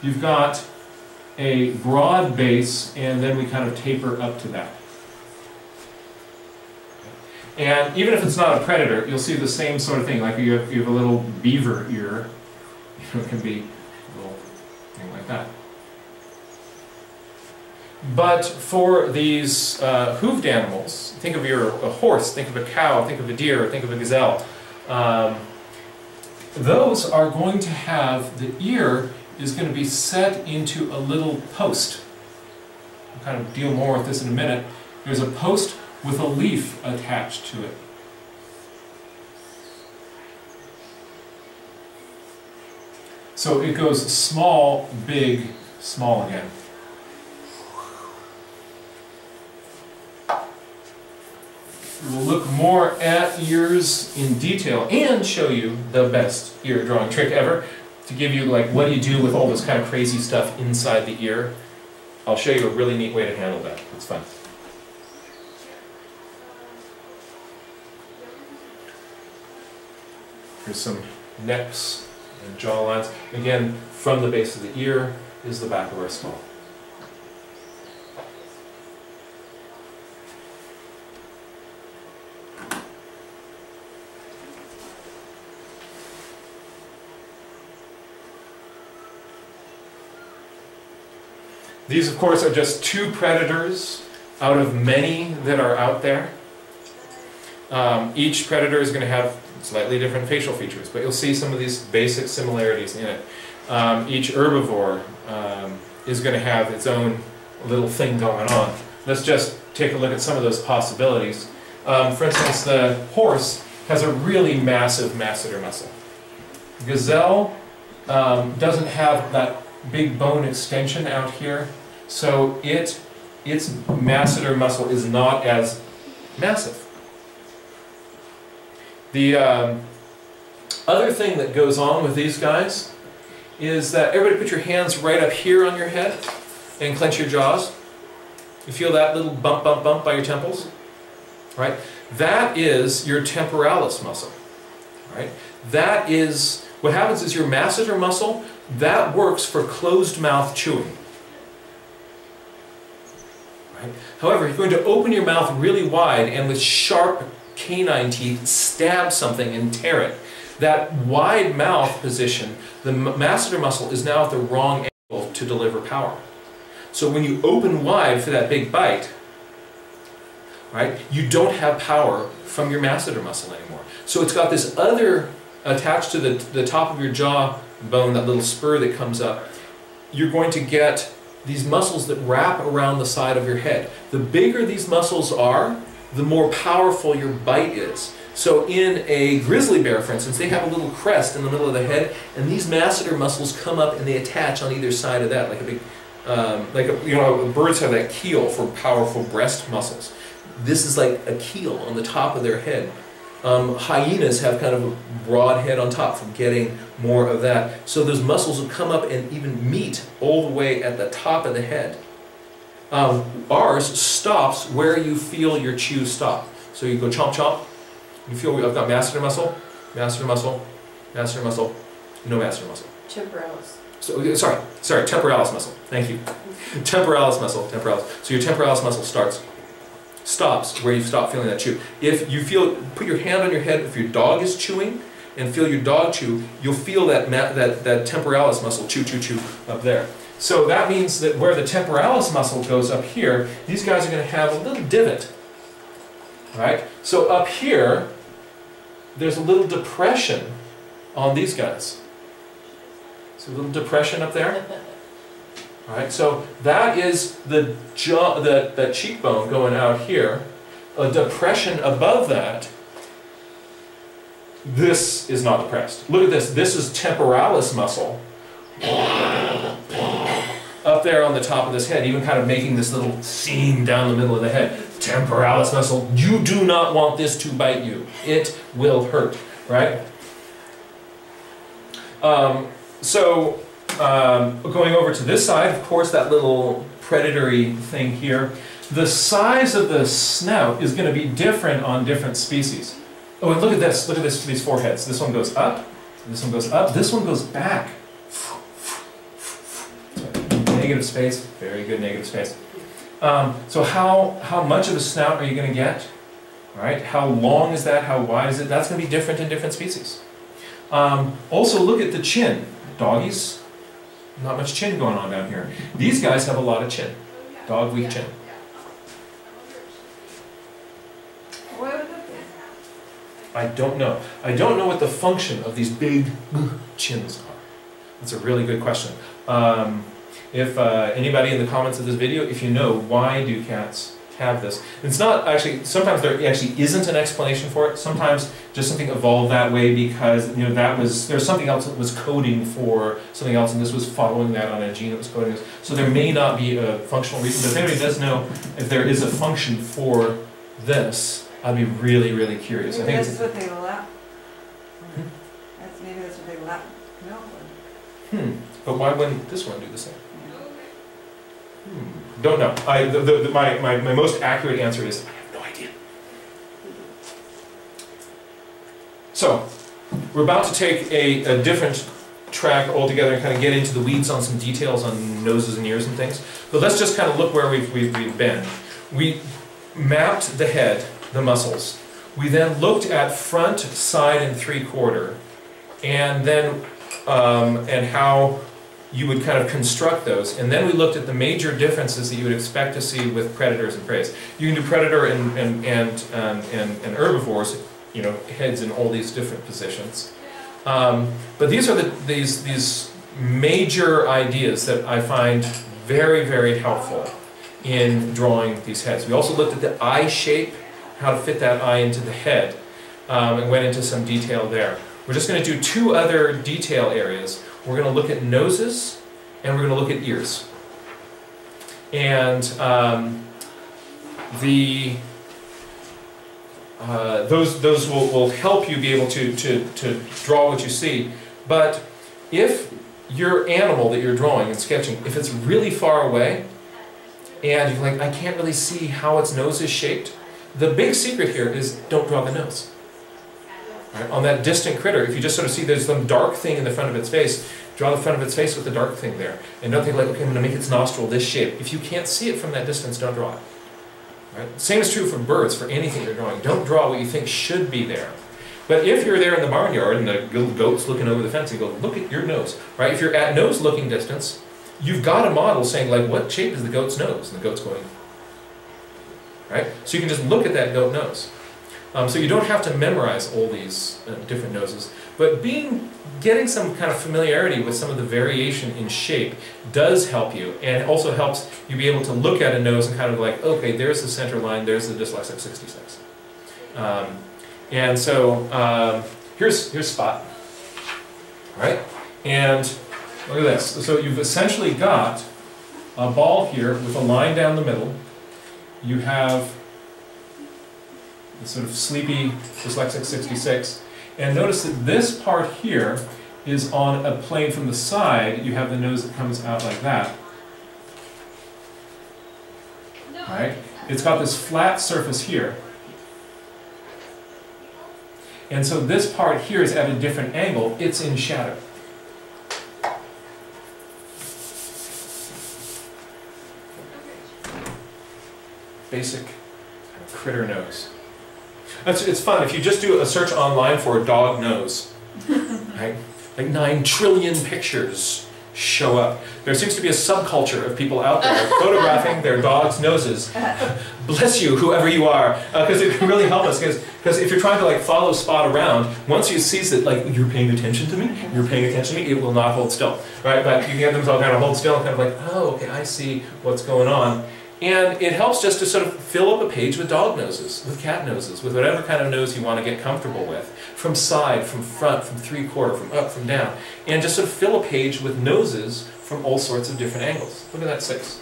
you've got a broad base, and then we kind of taper up to that. And even if it's not a predator, you'll see the same sort of thing. Like you have a little beaver ear. It can be a little thing like that. But for these hooved animals, think of a horse, think of a cow, think of a deer, think of a gazelle. Those are going to have the ear is going to be set into a little post. I'll kind of deal more with this in a minute. There's a post with a leaf attached to it. So it goes small, big, small again. We'll look more at ears in detail and show you the best ear drawing trick ever to give you, like, what do you do with all this kind of crazy stuff inside the ear. I'll show you a really neat way to handle that. It's fun. Here's some necks and jaw lines. Again, from the base of the ear is the back of our skull. These, of course, are just two predators out of many that are out there. Each predator is going to have slightly different facial features, but you'll see some of these basic similarities in it. Each herbivore is going to have its own little thing going on. Let's just take a look at some of those possibilities. For instance, the horse has a really massive masseter muscle. Gazelle doesn't have that big bone extension out here, so its masseter muscle is not as massive. The other thing that goes on with these guys is that everybody put your hands right up here on your head and clench your jaws. You feel that little bump, bump, bump by your temples? Right? That is your temporalis muscle. Right? That is, what happens is your masseter muscle, that works for closed mouth chewing. Right? However, if you're going to open your mouth really wide and with sharp canine teeth stab something and tear it, that wide mouth position, the masseter muscle is now at the wrong angle to deliver power. So when you open wide for that big bite, right, you don't have power from your masseter muscle anymore. So it's got this other attached to the top of your jaw bone, that little spur that comes up. You're going to get these muscles that wrap around the side of your head. The bigger these muscles are, the more powerful your bite is. So in a grizzly bear, for instance, they have a little crest in the middle of the head, and these masseter muscles come up and they attach on either side of that, like a big, you know, birds have that keel for powerful breast muscles. This is like a keel on the top of their head. Hyenas have kind of a broad head on top for getting more of that. So those muscles will come up and even meet all the way at the top of the head. Ours stops where you feel your chew stop. So you go chomp chomp. You feel I've got masseter muscle, masseter muscle, masseter muscle, no masseter muscle. Temporalis. So sorry, temporalis muscle. Thank you. Temporalis muscle, temporalis. So your temporalis muscle stops where you stop feeling that chew. If you feel, put your hand on your head. If your dog is chewing, and feel your dog chew, you'll feel that temporalis muscle chew up there. So that means that where the temporalis muscle goes up here, these guys are going to have a little divot. Right? So up here, there's a little depression on these guys. So a little depression up there. All right, so that is the jaw, that cheekbone going out here. A depression above that. This is not depressed. Look at this. This is temporalis muscle. Up there on the top of this head, even kind of making this little seam down the middle of the head. Temporalis muscle. You do not want this to bite you. It will hurt, right? Going over to this side, of course, that little predatory thing here. The size of the snout is going to be different on different species. Oh, and look at this. Look at this. These foreheads. This one goes up. This one goes up. This one goes back. Negative space. Very good negative space. So how much of a snout are you going to get? All right. How long is that? How wide is it? That's going to be different in different species. Also, look at the chin. Doggies, not much chin going on down here. These guys have a lot of chin. Dog, weak chin. I don't know. I don't know what the function of these big chins are. That's a really good question. If anybody in the comments of this video, if you know, why do cats have this? It's not actually, sometimes there actually isn't an explanation for it. Sometimes just something evolved that way because, you know, there's something else that was coding for something else, and this was following that on a gene that was coding this. So there may not be a functional reason, but if anybody does know if there is a function for this, I'd be really, really curious. Maybe I think that's what they lap. Maybe that's what they lap milk with. But why wouldn't this one do the same? Don't know. My most accurate answer is I have no idea. So, we're about to take a different track altogether and kind of get into the weeds on some details on noses and ears and things. But let's just kind of look where we've been. We mapped the head, the muscles. We then looked at front, side, and three-quarter, and then and how you would kind of construct those. And then we looked at the major differences that you would expect to see with predators and prey. You can do predator and herbivores, you know, heads in all these different positions. But these are these major ideas that I find very, very helpful in drawing these heads. We also looked at the eye shape, how to fit that eye into the head, and went into some detail there. We're just going to do two other detail areas. We're going to look at noses, and we're going to look at ears. And those will help you be able to draw what you see. But if your animal that you're drawing and sketching, if it's really far away, and you're like, I can't really see how its nose is shaped, the big secret here is don't draw the nose. Right? On that distant critter, if you just sort of see there's some dark thing in the front of its face, draw the front of its face with the dark thing there. And don't think like, okay, I'm going to make its nostril this shape. If you can't see it from that distance, don't draw it. Right? Same is true for birds, for anything you're drawing. Don't draw what you think should be there. But if you're there in the barnyard and the little goat's looking over the fence, you go, look at your nose. Right? If you're at nose looking distance, you've got a model saying, like, what shape is the goat's nose? And the goat's going, right? So you can just look at that goat nose. So you don't have to memorize all these different noses, but getting some kind of familiarity with some of the variation in shape does help you, and it also helps you be able to look at a nose and kind of like, okay, there's the center line, there's the dyslexic 66. And so here's Spot, right? And look at this. So you've essentially got a ball here with a line down the middle. You have the sort of sleepy dyslexic 66. And notice that this part here is on a plane from the side. You have the nose that comes out like that. Right? It's got this flat surface here. And so this part here is at a different angle. It's in shadow. Basic critter nose. It's fun. If you just do a search online for a dog nose, right? Like 9 trillion pictures show up. There seems to be a subculture of people out there photographing their dogs' noses. Bless you, whoever you are, because it can really help us. Because if you're trying to like follow Spot around, once he sees that like you're paying attention to me, you're paying attention to me, it will not hold still, right? But you can get them to all kind of hold still and kind of like, oh, okay, I see what's going on. And it helps just to sort of fill up a page with dog noses, with cat noses, with whatever kind of nose you want to get comfortable with. From side, from front, from three-quarter, from up, from down. And just sort of fill a page with noses from all sorts of different angles. Look at that 6.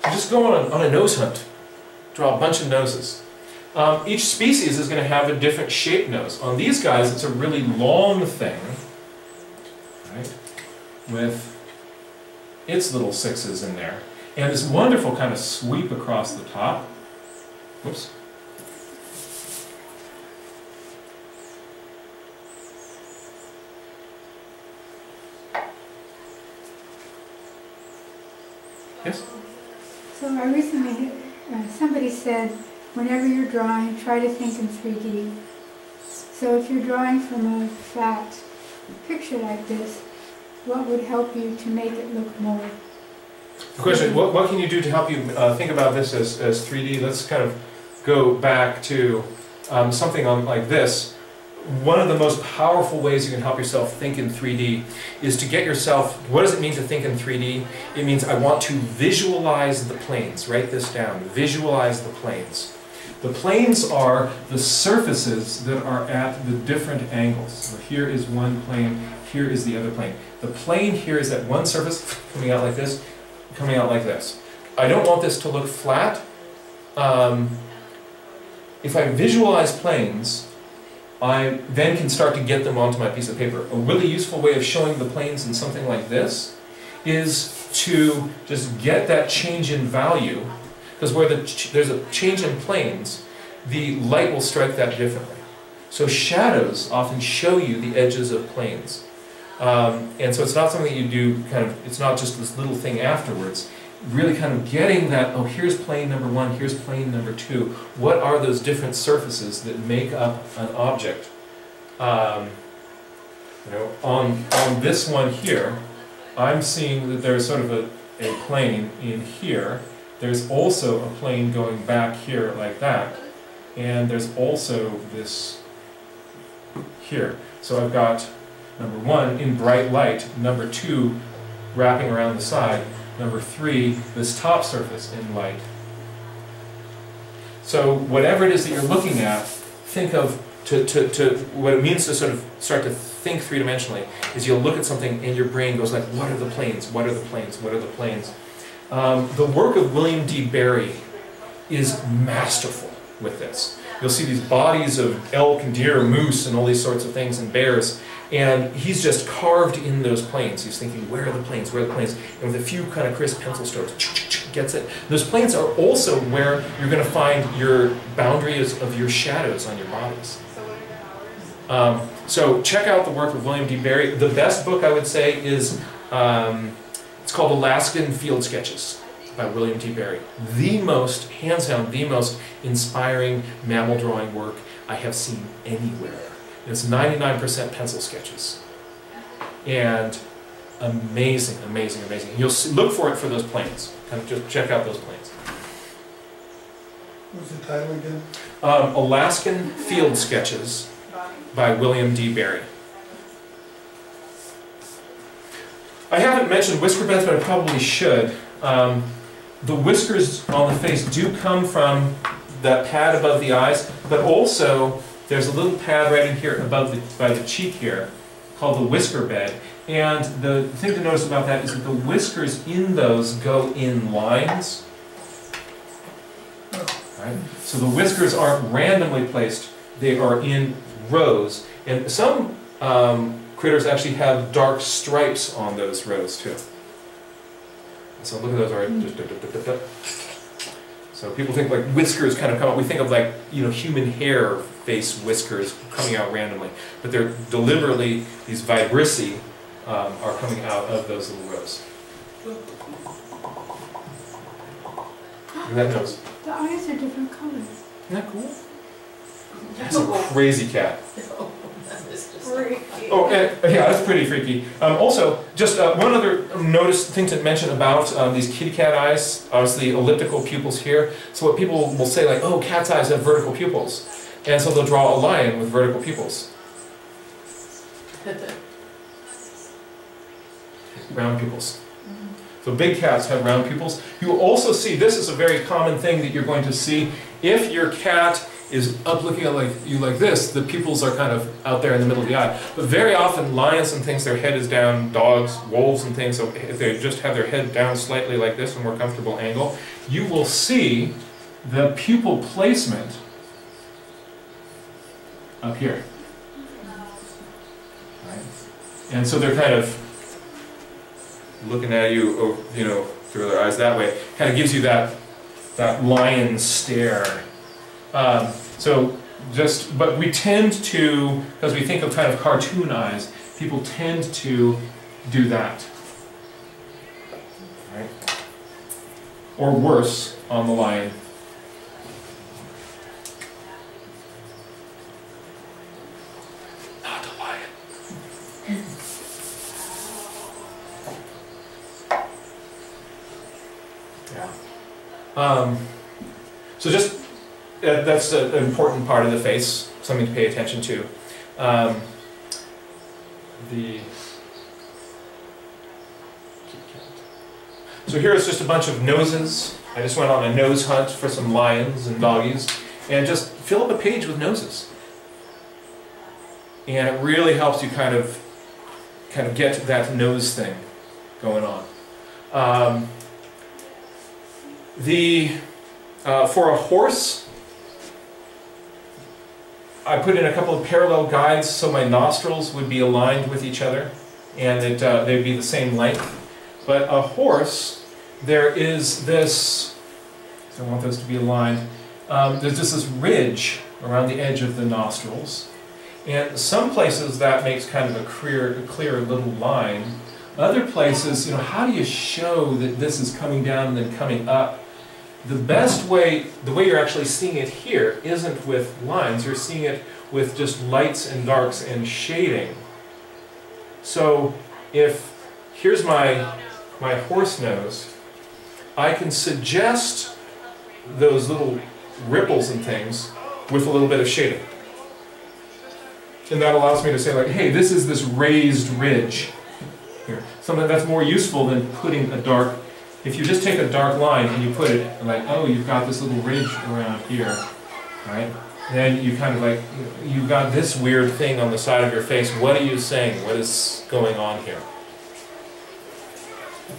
So just go on a nose hunt. Draw a bunch of noses. Each species is going to have a different shaped nose. On these guys, it's a really long thing, right, with its little 6s in there. And this wonderful kind of sweep across the top. Whoops. Yes? So I recently, somebody said, whenever you're drawing, try to think in 3D. So if you're drawing from a flat picture like this, what would help you to make it look more? The question, what can you do to help you think about this as 3D? Let's kind of go back to something like this. One of the most powerful ways you can help yourself think in 3D is to get yourself, what does it mean to think in 3D? It means I want to visualize the planes. Write this down. Visualize the planes. The planes are the surfaces that are at the different angles. So here is one plane, here is the other plane. The plane here is at one surface, coming out like this, coming out like this. I don't want this to look flat. If I visualize planes, I then can start to get them onto my piece of paper. A really useful way of showing the planes in something like this is to just get that change in value, because where there's a change in planes, the light will strike that differently. So shadows often show you the edges of planes. And so it's not something you do kind of, it's not just this little thing afterwards. Really kind of getting that, oh, here's plane number 1, here's plane number 2. What are those different surfaces that make up an object? On this one here, I'm seeing that there's sort of a plane in here. There's also a plane going back here like that. And there's also this here. So I've got number 1 in bright light, number 2 wrapping around the side, number 3 this top surface in light. So whatever it is that you're looking at, think of what it means to sort of start to think three-dimensionally is you'll look at something and your brain goes like, what are the planes? What are the planes? What are the planes? The work of William D. Barry is masterful with this. You'll see these bodies of elk and deer, moose, and all these sorts of things, and bears, and he's just carved in those planes. He's thinking, where are the planes? Where are the planes? And with a few kind of crisp pencil strokes, gets it. Those planes are also where you're going to find your boundaries of your shadows on your bodies. So check out the work of William D. Barry. The best book I would say is, it's called Alaskan Field Sketches by William D. Barry. The most, hands down, the most inspiring mammal drawing work I have seen anywhere. It's 99% pencil sketches. And amazing, amazing, amazing. You'll see, look for it for those planes. Kind of just check out those planes. What's the title again? Alaskan Field Sketches by William D. Barry. I haven't mentioned whisker beds, but I probably should. The whiskers on the face do come from that pad above the eyes, but also there's a little pad right in here above by the cheek here called the whisker bed. And the thing to notice about that is that the whiskers in those go in lines. Right? So the whiskers aren't randomly placed, they are in rows. And some critters actually have dark stripes on those rows too. So look at those, already. So people think like whiskers kind of come out, we think of like, you know, human hair face whiskers coming out randomly, but they're deliberately, these vibrissae are coming out of those little rows. Look at that nose. The eyes are different colors. Isn't that cool? That's a crazy cat. Freaky. Oh, and, yeah, that's pretty freaky. Also, just one other thing to mention about these kitty cat eyes, obviously elliptical pupils here. So what people will say like, oh, cat's eyes have vertical pupils. And so they'll draw a lion with vertical pupils. Round pupils. So big cats have round pupils. You will also see, this is a very common thing that you're going to see, if your cat is up looking at you like this, the pupils are kind of out there in the middle of the eye. But very often lions and things, their head is down, dogs, wolves and things, so if they just have their head down slightly like this, a more comfortable angle, you will see the pupil placement up here. Right? And so they're kind of looking at you, you know, through their eyes that way. Kind of gives you that lion stare. But we tend to, because we think of kind of cartoon eyes, people tend to do that. Right? Or worse, on the lion. Not the lion. Yeah. So just that's an important part of the face, something to pay attention to. So here's just a bunch of noses. I just went on a nose hunt for some lions and doggies, and just fill up a page with noses. And it really helps you kind of get that nose thing going on. For a horse, I put in a couple of parallel guides so my nostrils would be aligned with each other and that they'd be the same length. But a horse, there is this, I want those to be aligned, there's just this ridge around the edge of the nostrils. And some places that makes kind of a clear little line. Other places, you know, how do you show that this is coming down and then coming up? The best way, the way you're actually seeing it here, isn't with lines. You're seeing it with just lights and darks and shading. So if, here's my horse nose, I can suggest those little ripples and things with a little bit of shading. And that allows me to say like, hey, this is this raised ridge here. Something that's more useful than putting a dark. If you just take a dark line and you put it like, oh, you've got this little ridge around here, right? then you kind of like, you've got this weird thing on the side of your face. What are you saying? What is going on here?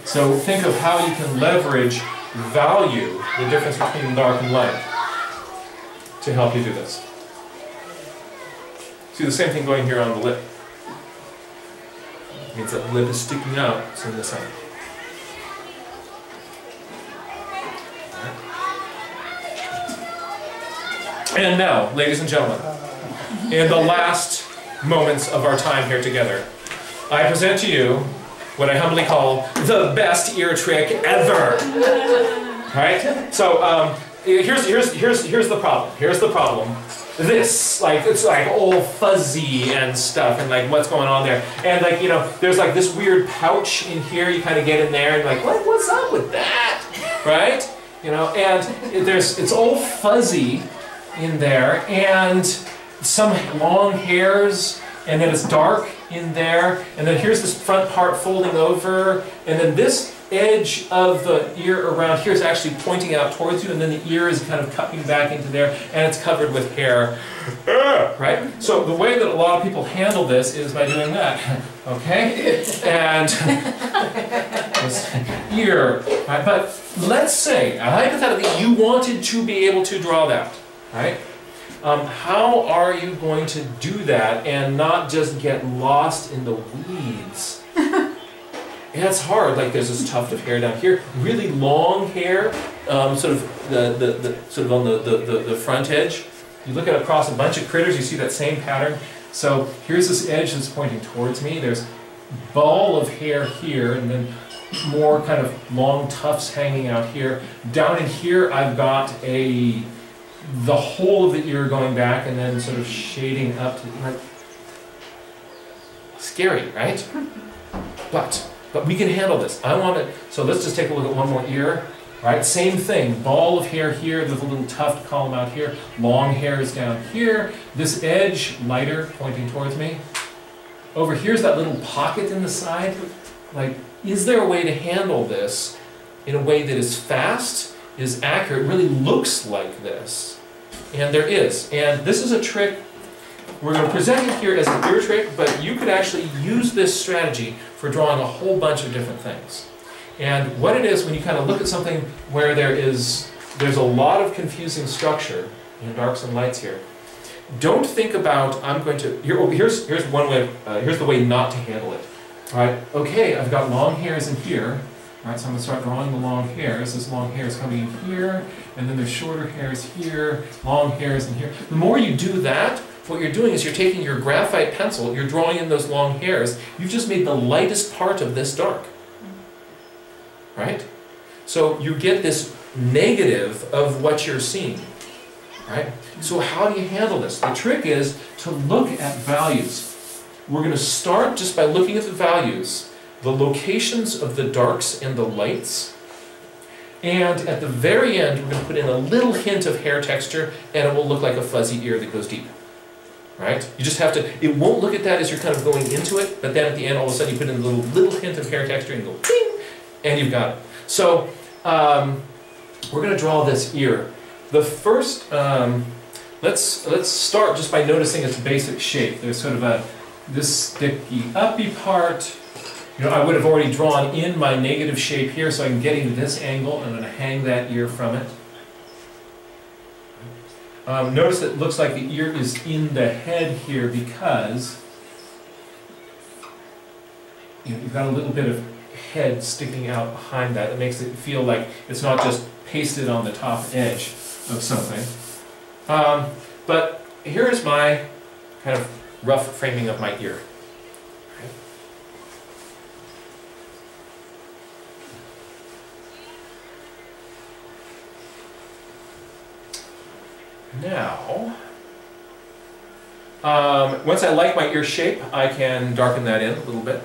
So think of how you can leverage value, the difference between dark and light, to help you do this. See the same thing going here on the lip. It means that lip is sticking out, it's in the sun. And now, ladies and gentlemen, in the last moments of our time here together, I present to you what I humbly call the best ear trick ever. Right? So here's the problem. Here's the problem. This, like, it's like all fuzzy and stuff, and like what's going on there, and like, you know, there's like this weird pouch in here. You kind of get in there and like, what's up with that, right? You know, and it's all fuzzy in there, and some long hairs, and then it's dark in there, and then here's this front part folding over, and then this edge of the ear around here is actually pointing out towards you, and then the ear is kind of cupping back into there, and it's covered with hair, right? So the way that a lot of people handle this is by doing that, okay? And this ear, right? But let's say, hypothetically, you wanted to be able to draw that, right? How are you going to do that and not just get lost in the weeds? Yeah, it's hard. Like there's this tuft of hair down here, really long hair, sort of on the front edge. You look at across a bunch of critters, you see that same pattern. So here's this edge that's pointing towards me. There's ball of hair here, and then more kind of long tufts hanging out here. Down in here, I've got the whole of the ear going back, and then sort of shading up to like scary, right? But we can handle this. I want it. So let's just take a look at one more ear. Right, same thing. Ball of hair here. There's a little tuft column out here. Long hairs down here. This edge lighter, pointing towards me. Over here's that little pocket in the side. Like, is there a way to handle this in a way that is fast, is accurate, really looks like this? And there is. And this is a trick. We're going to present it here as an ear trick, but you could actually use this strategy for drawing a whole bunch of different things. And what it is, when you kind of look at something where there's a lot of confusing structure, darks and lights here, don't think about, I'm going to, here's one way, here's the way not to handle it. All right, okay, I've got long hairs in here. All right, so I'm going to start drawing the long hairs. This long hair is coming in here, and then there's shorter hairs here, long hairs in here. The more you do that, what you're doing is you're taking your graphite pencil, you're drawing in those long hairs, you've just made the lightest part of this dark. Right? So you get this negative of what you're seeing. Right? So how do you handle this? The trick is to look at values. We're going to start just by looking at the values, the locations of the darks and the lights, and at the very end we're going to put in a little hint of hair texture, and it will look like a fuzzy ear that goes deep. Right? You just have to, it won't look at that as you're kind of going into it, but then at the end all of a sudden you put in a little hint of hair texture and go ping, and you've got it. So we're going to draw this ear. The first, let's start just by noticing its basic shape. There's sort of this sticky uppy part. You know, I would have already drawn in my negative shape here, so I'm getting this angle. I'm going to hang that ear from it. Notice it looks like the ear is in the head here because you've got a little bit of head sticking out behind that. It makes it feel like it's not just pasted on the top edge of something. But here's my kind of rough framing of my ear. Now, once I like my ear shape, I can darken that in a little bit.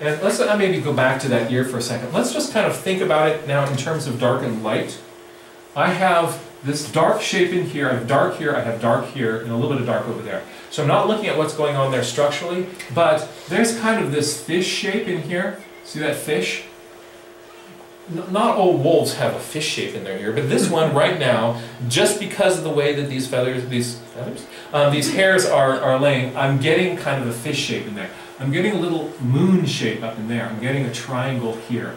And let's maybe go back to that ear for a second. Let's just kind of think about it now in terms of dark and light. I have this dark shape in here, I have dark here, I have dark here, and a little bit of dark over there. So I'm not looking at what's going on there structurally, but there's kind of this fish shape in here. See that fish? not all wolves have a fish shape in their ear, but this one right now, just because of the way that these hairs are laying, I'm getting kind of a fish shape in there. I'm getting a little moon shape up in there. I'm getting a triangle here.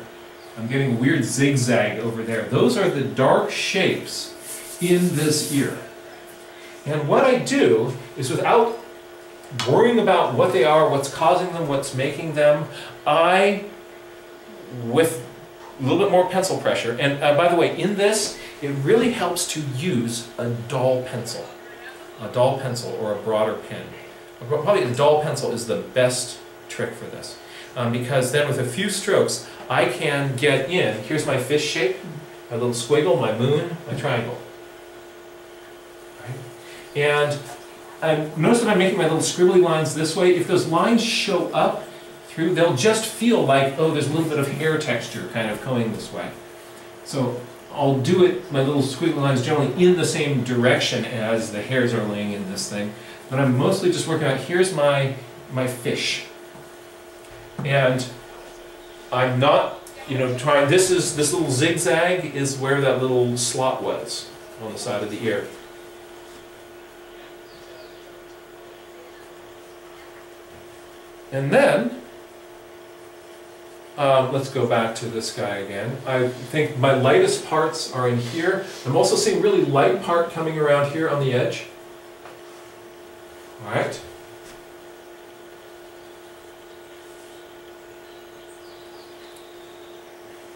I'm getting a weird zigzag over there. Those are the dark shapes in this ear. And what I do is, without worrying about what they are, what's causing them, what's making them, with a little bit more pencil pressure, and by the way, in this, it really helps to use a dull pencil or a broader pen. Probably a dull pencil is the best trick for this, because then with a few strokes, I can get in. Here's my fish shape, my little squiggle, my moon, my triangle. Right? And notice that I'm making my little scribbly lines this way. If those lines show up through, they'll just feel like, oh, there's a little bit of hair texture kind of going this way. So I'll do it, my little squiggly lines, generally in the same direction as the hairs are laying in this thing. But I'm mostly just working out, here's my fish. And I'm not, trying, this little zigzag is where that little slot was on the side of the ear. And then, let's go back to this guy again. I think my lightest parts are in here. I'm also seeing really light part coming around here on the edge. All right.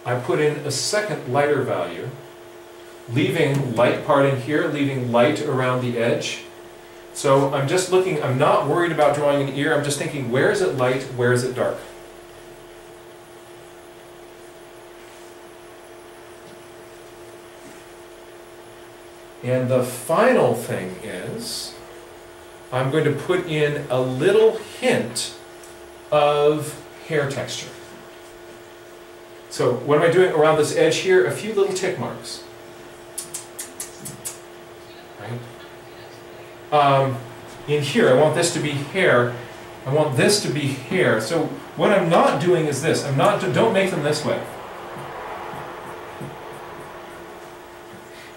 I put in a second lighter value, leaving light part in here, leaving light around the edge. So I'm just looking, I'm not worried about drawing an ear, I'm just thinking, where is it light, where is it dark? And the final thing is, I'm going to put in a little hint of hair texture. So what am I doing around this edge here? A few little tick marks. Right? In here, I want this to be hair. I want this to be hair. So what I'm not doing is this. Don't make them this way.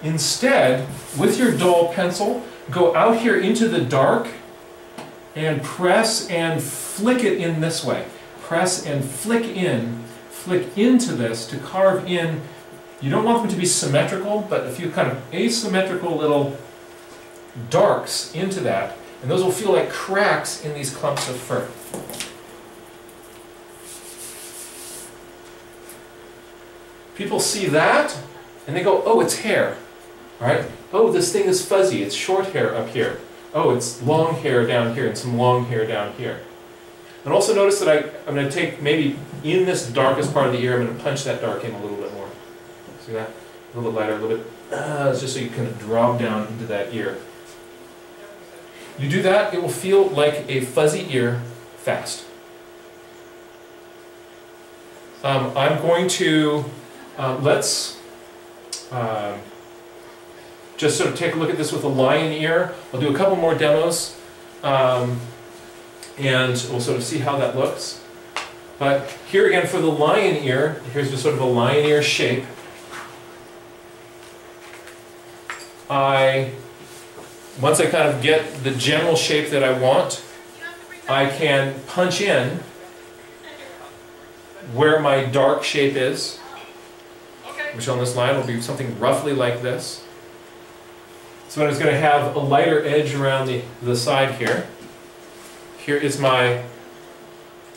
Instead, with your dull pencil, go out here into the dark and press and flick it in this way. Press and flick into this to carve in. You don't want them to be symmetrical, but a few kind of asymmetrical little darks into that, and those will feel like cracks in these clumps of fur. People see that, and they go, oh, it's hair. All right? Oh, this thing is fuzzy. It's short hair up here. Oh, it's long hair down here and some long hair down here. And also notice that I'm going to take, maybe in this darkest part of the ear, I'm going to punch that dark in a little bit more. See that? A little bit lighter, a little bit, just so you kind of drop down into that ear. You do that, it will feel like a fuzzy ear fast. I'm going to, let's just sort of take a look at this with a lion ear. I'll do a couple more demos, and we'll sort of see how that looks. But here again for the lion ear, here's just sort of a lion ear shape. Once I kind of get the general shape that I want, I can punch in where my dark shape is, which on this line will be something roughly like this. So I'm just going to have a lighter edge around the side here. Here is my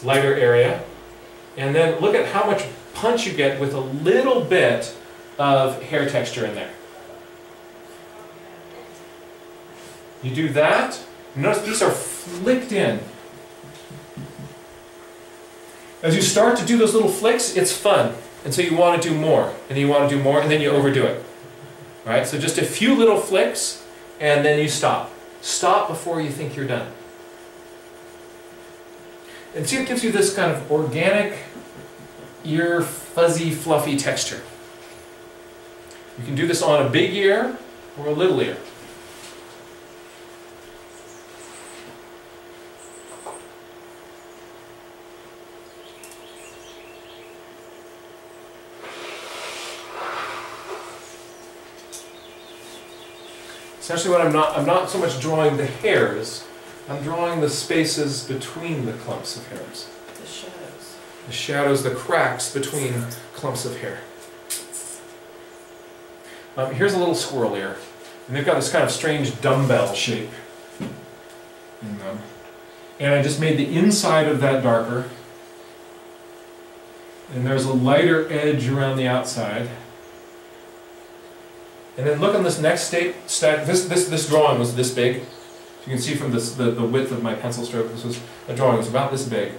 lighter area. And then look at how much punch you get with a little bit of hair texture in there. You do that, notice these are flicked in. As you start to do those little flicks, it's fun. And so you want to do more, and then you want to do more, and then you overdo it. All right, so just a few little flicks, and then you stop. Stop before you think you're done. And see, it gives you this kind of organic, ear, fuzzy, fluffy texture. You can do this on a big ear or a little ear. Essentially what I'm not so much drawing the hairs, I'm drawing the spaces between the clumps of hairs. The shadows. The shadows, the cracks between clumps of hair. Here's a little squirrel ear. And they've got this kind of strange dumbbell shape in them. And I just made the inside of that darker. And there's a lighter edge around the outside. And then look on this next stack. This drawing was this big. You can see from this, the width of my pencil stroke, this was a drawing, it was about this big.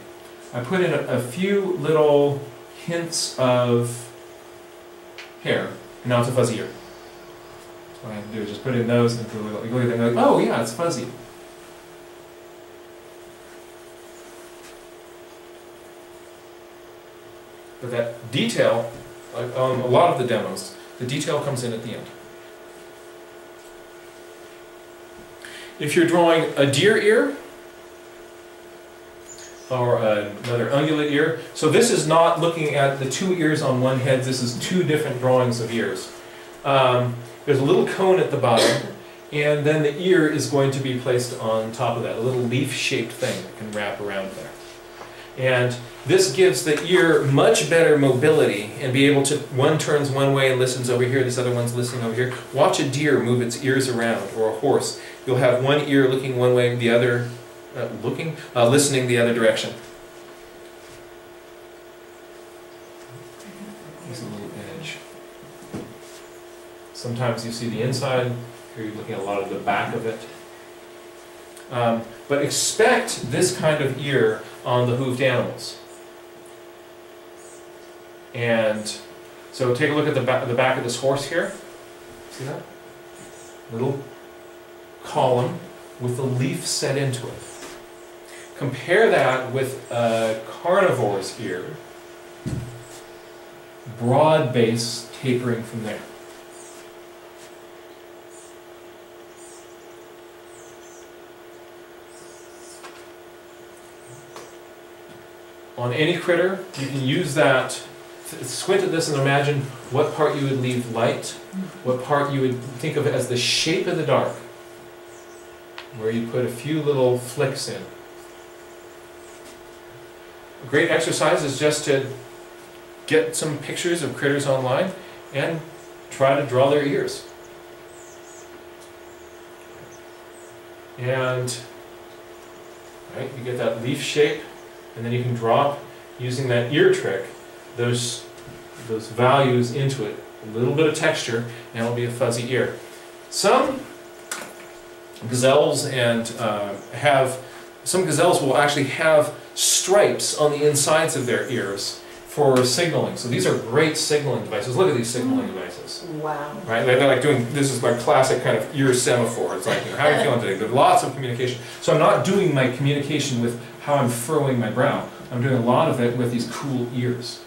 I put in a few little hints of hair, and now it's a fuzzy ear. What I have to do is just put in those and look at them and like, oh yeah, it's fuzzy. But that detail, like on a lot of the demos, the detail comes in at the end. If you're drawing a deer ear, or another ungulate ear, so this is not looking at the two ears on one head, this is two different drawings of ears. There's a little cone at the bottom, and then the ear is going to be placed on top of that, a little leaf-shaped thing that can wrap around there. And this gives the ear much better mobility and be able to, one turns one way and listens over here, this other one's listening over here. Watch a deer move its ears around, or a horse. You'll have one ear looking one way, the other listening the other direction. Here's a little edge. Sometimes you see the inside, here you're looking at a lot of the back of it. But expect this kind of ear on the hoofed animals. And so take a look at the back of this horse here. See that? Little column with a leaf set into it. Compare that with a carnivore's ear. Broad base tapering from there. On any critter, you can use that, squint at this and imagine what part you would leave light, what part you would think of as the shape of the dark, where you put a few little flicks in. A great exercise is just to get some pictures of critters online and try to draw their ears. And right, you get that leaf shape. And then you can drop, using that ear trick, those values into it. A little bit of texture, and it'll be a fuzzy ear. Some gazelles some gazelles will actually have stripes on the insides of their ears for signaling. So these are great signaling devices. Look at these signaling devices. Wow. Right? They're like doing, this is like classic kind of ear semaphore. It's like, you know, how are you feeling today? There's lots of communication. So I'm not doing my communication with how I'm furrowing my brow. I'm doing a lot of it with these cool ears.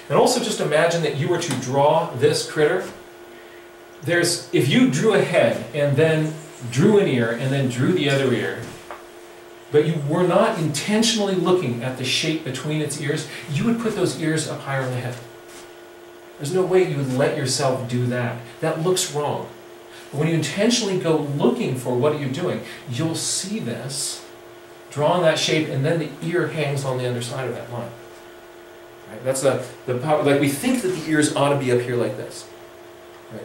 And also just imagine that you were to draw this critter. If you drew a head and then drew an ear and then drew the other ear, but you were not intentionally looking at the shape between its ears, you would put those ears up higher on the head. There's no way you would let yourself do that. That looks wrong. But when you intentionally go looking for what are you doing, you'll see this, draw in that shape, and then the ear hangs on the underside of that line. Right? That's the power. Like we think that the ears ought to be up here like this. Right?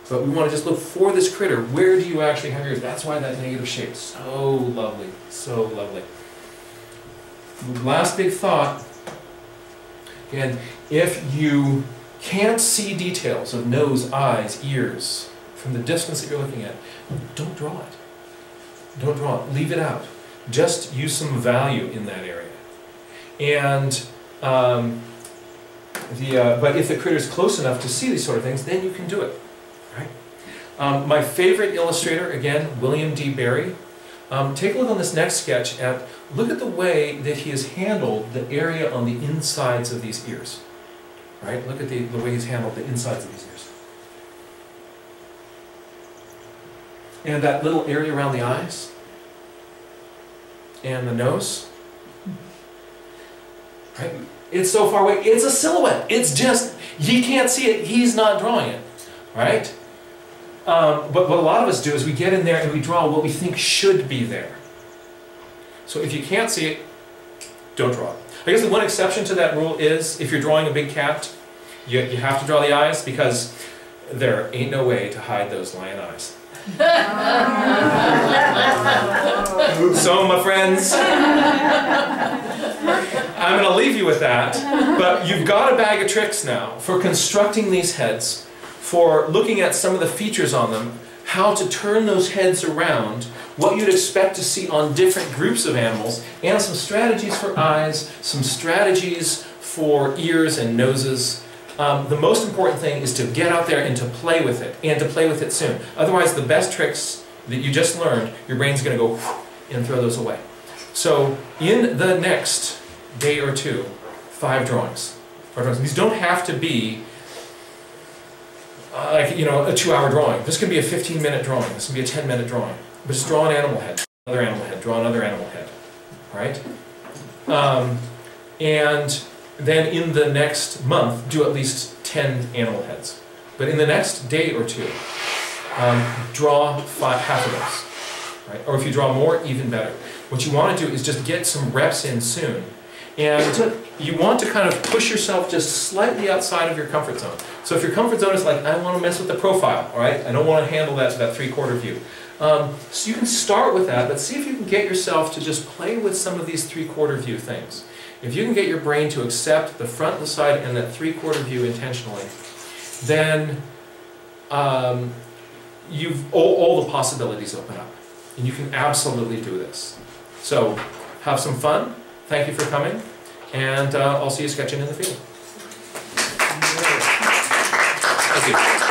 But we want to just look for this critter. Where do you actually have ears? That's why that negative shape is so lovely. So lovely. Last big thought. Again, if you can't see details of nose, eyes, ears from the distance that you're looking at, don't draw it. Don't draw it. Leave it out. Just use some value in that area. And but if the critter is close enough to see these sort of things, then you can do it. Right? My favorite illustrator, again, William D. Barry. Take a look on this next sketch at, look at the way that he has handled the area on the insides of these ears. Right? Look at the way he's handled the insides of these ears. And that little area around the eyes. And the nose. Right? It's so far away. It's a silhouette. It's just, he can't see it. He's not drawing it. Right? But what a lot of us do is we get in there and we draw what we think should be there. So if you can't see it, don't draw it. I guess the one exception to that rule is if you're drawing a big cat, you have to draw the eyes because there ain't no way to hide those lion eyes. So my friends, I'm going to leave you with that, but you've got a bag of tricks now for constructing these heads, for looking at some of the features on them, how to turn those heads around, what you'd expect to see on different groups of animals, and some strategies for eyes, some strategies for ears and noses. The most important thing is to get out there and to play with it, and to play with it soon. Otherwise, the best tricks that you just learned, your brain's going to go and throw those away. So, in the next day or two, 5 drawings. These don't have to be like, a 2-hour drawing. This could be a 15-minute drawing. This could be a 10-minute drawing. But just draw an animal head, another animal head, draw another animal head. All right? And then in the next month, do at least 10 animal heads. But in the next day or two, draw half of those. Right? Or if you draw more, even better. What you want to do is just get some reps in soon. And you want to kind of push yourself just slightly outside of your comfort zone. So if your comfort zone is like, I want to mess with the profile, all right? I don't want to handle that 3/4 view. So you can start with that, but see if you can get yourself to just play with some of these 3/4 view things. If you can get your brain to accept the front, the side, and that 3/4 view intentionally, then all the possibilities open up. And you can absolutely do this. So have some fun. Thank you for coming. And I'll see you sketching in the field. Thank you.